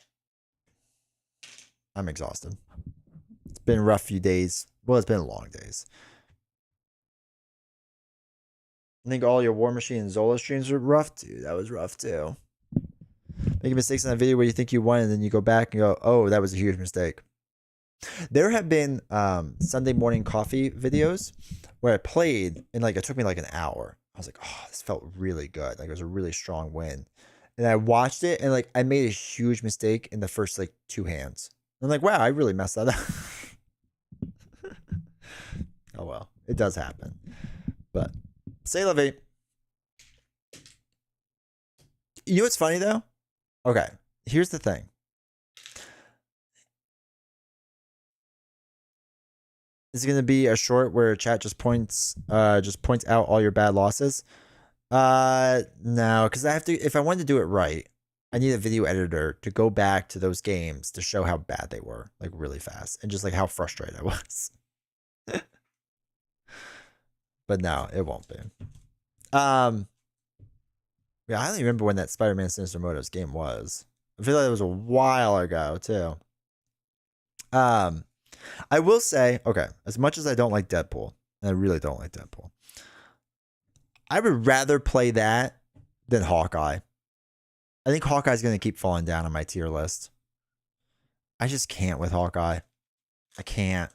I'm exhausted. It's been a rough few days. Well, it's been long days. I think all your War Machine and Zola streams were rough, dude. That was rough too. Making mistakes in that video where you think you won and then you go back and go, oh, that was a huge mistake. There have been Sunday morning coffee videos where I played and like it took me like an hour. I was like, oh, this felt really good. Like it was a really strong win. And I watched it and like I made a huge mistake in the first like 2 hands. I'm like, wow, I really messed that up. Oh well, it does happen. But say la vie. You know what's funny though? Okay, here's the thing. Is it gonna be a short where chat just points out all your bad losses? No, because I have to. If I wanted to do it right, I need a video editor to go back to those games to show how bad they were, like really fast, and just like how frustrated I was. But no, it won't be. Yeah, I don't even remember when that Spider-Man Sinister Motives game was. I feel like it was a while ago too. I will say, okay, as much as I don't like Deadpool, and I really don't like Deadpool, I would rather play that than Hawkeye. I think Hawkeye's going to keep falling down on my tier list. I just can't with Hawkeye. I can't.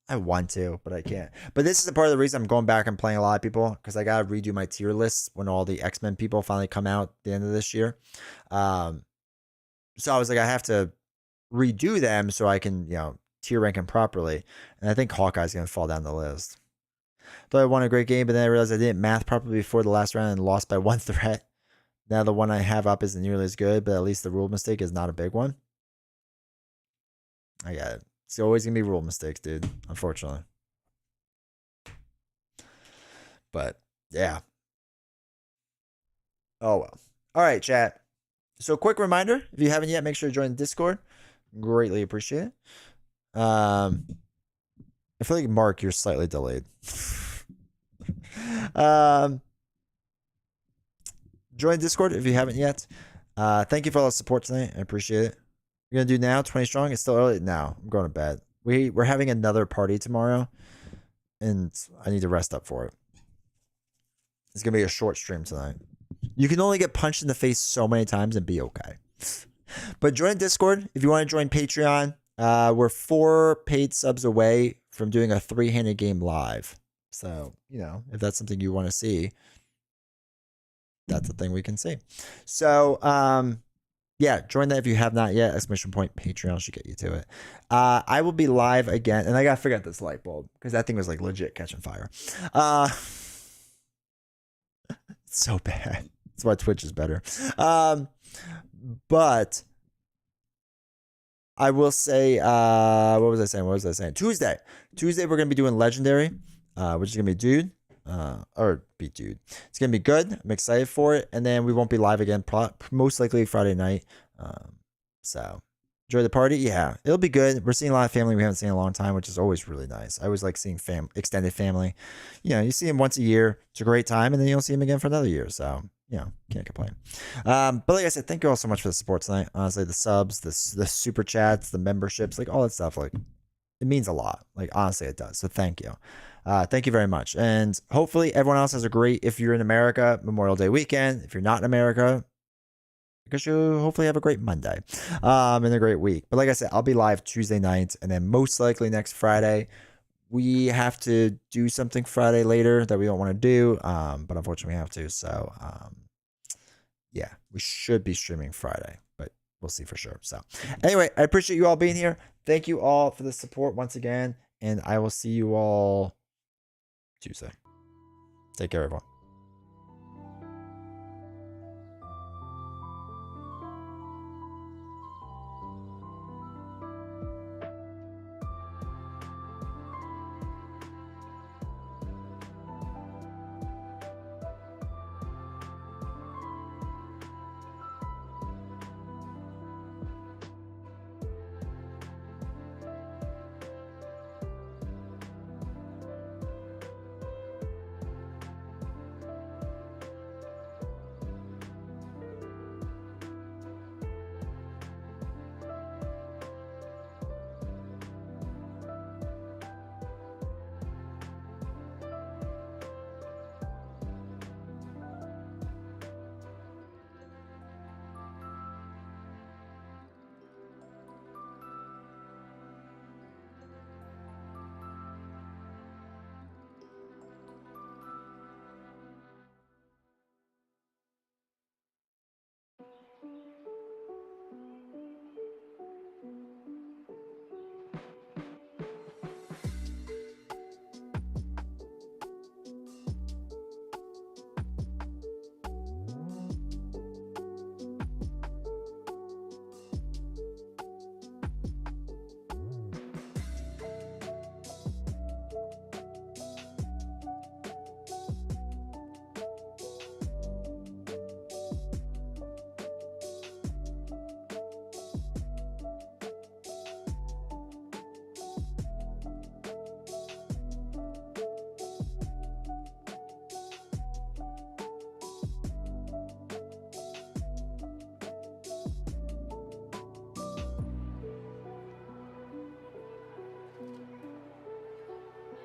I want to, but I can't. But this is the part of the reason I'm going back and playing a lot of people, because I got to redo my tier lists when all the X-Men people finally come out at the end of this year. So I was like, I have to redo them so I can, tier rank them properly. And I think Hawkeye's going to fall down the list. Thought I won a great game, but then I realized I didn't math properly before the last round and lost by 1 threat. Now the one I have up isn't nearly as good, but at least the rule mistake is not a big one. I got it. It's always going to be rule mistakes, dude, unfortunately. But, yeah. Oh well. All right, chat. So quick reminder, if you haven't yet, make sure to join the Discord. Greatly appreciate it. I feel like Mark, you're slightly delayed. Join Discord if you haven't yet. Thank you for all the support tonight. I appreciate it. We're gonna do now 20 strong. It's still early. Now I'm going to bed. We're having another party tomorrow, and I need to rest up for it. It's gonna be a short stream tonight. You can only get punched in the face so many times and be okay. But join Discord if you want to join Patreon. We're 4 paid subs away from doing a 3-handed game live. So, you know, if that's something you want to see, that's a thing we can see. So, yeah, join that if you have not yet. Exclamation point Patreon should get you to it. I will be live again, and I gotta figure out this light bulb because that thing was like legit catching fire. It's so bad. That's why Twitch is better. But I will say, what was I saying? Tuesday, we're gonna be doing Legendary, which is gonna be Dude. It's gonna be good. I'm excited for it, and then we won't be live again. Most likely Friday night. So enjoy the party. Yeah, it'll be good. We're seeing a lot of family we haven't seen in a long time, which is always really nice. I always like seeing extended family. You know, you see them once a year. It's a great time, and then you don't see them again for another year. So you know, can't complain. But like I said, thank you all so much for the support tonight. Honestly, the subs, the super chats, the memberships, like all that stuff, like it means a lot. Like honestly, it does. So thank you. Thank you very much. And hopefully everyone else has a great, if you're in America, Memorial Day weekend. If you're not in America, because you hopefully have a great Monday and a great week. But like I said, I'll be live Tuesday night, and then most likely next Friday. We have to do something Friday later that we don't want to do, but unfortunately we have to. So yeah, we should be streaming Friday, but we'll see for sure. So anyway, I appreciate you all being here. Thank you all for the support once again, and I will see you all Tuesday. Take care, everyone.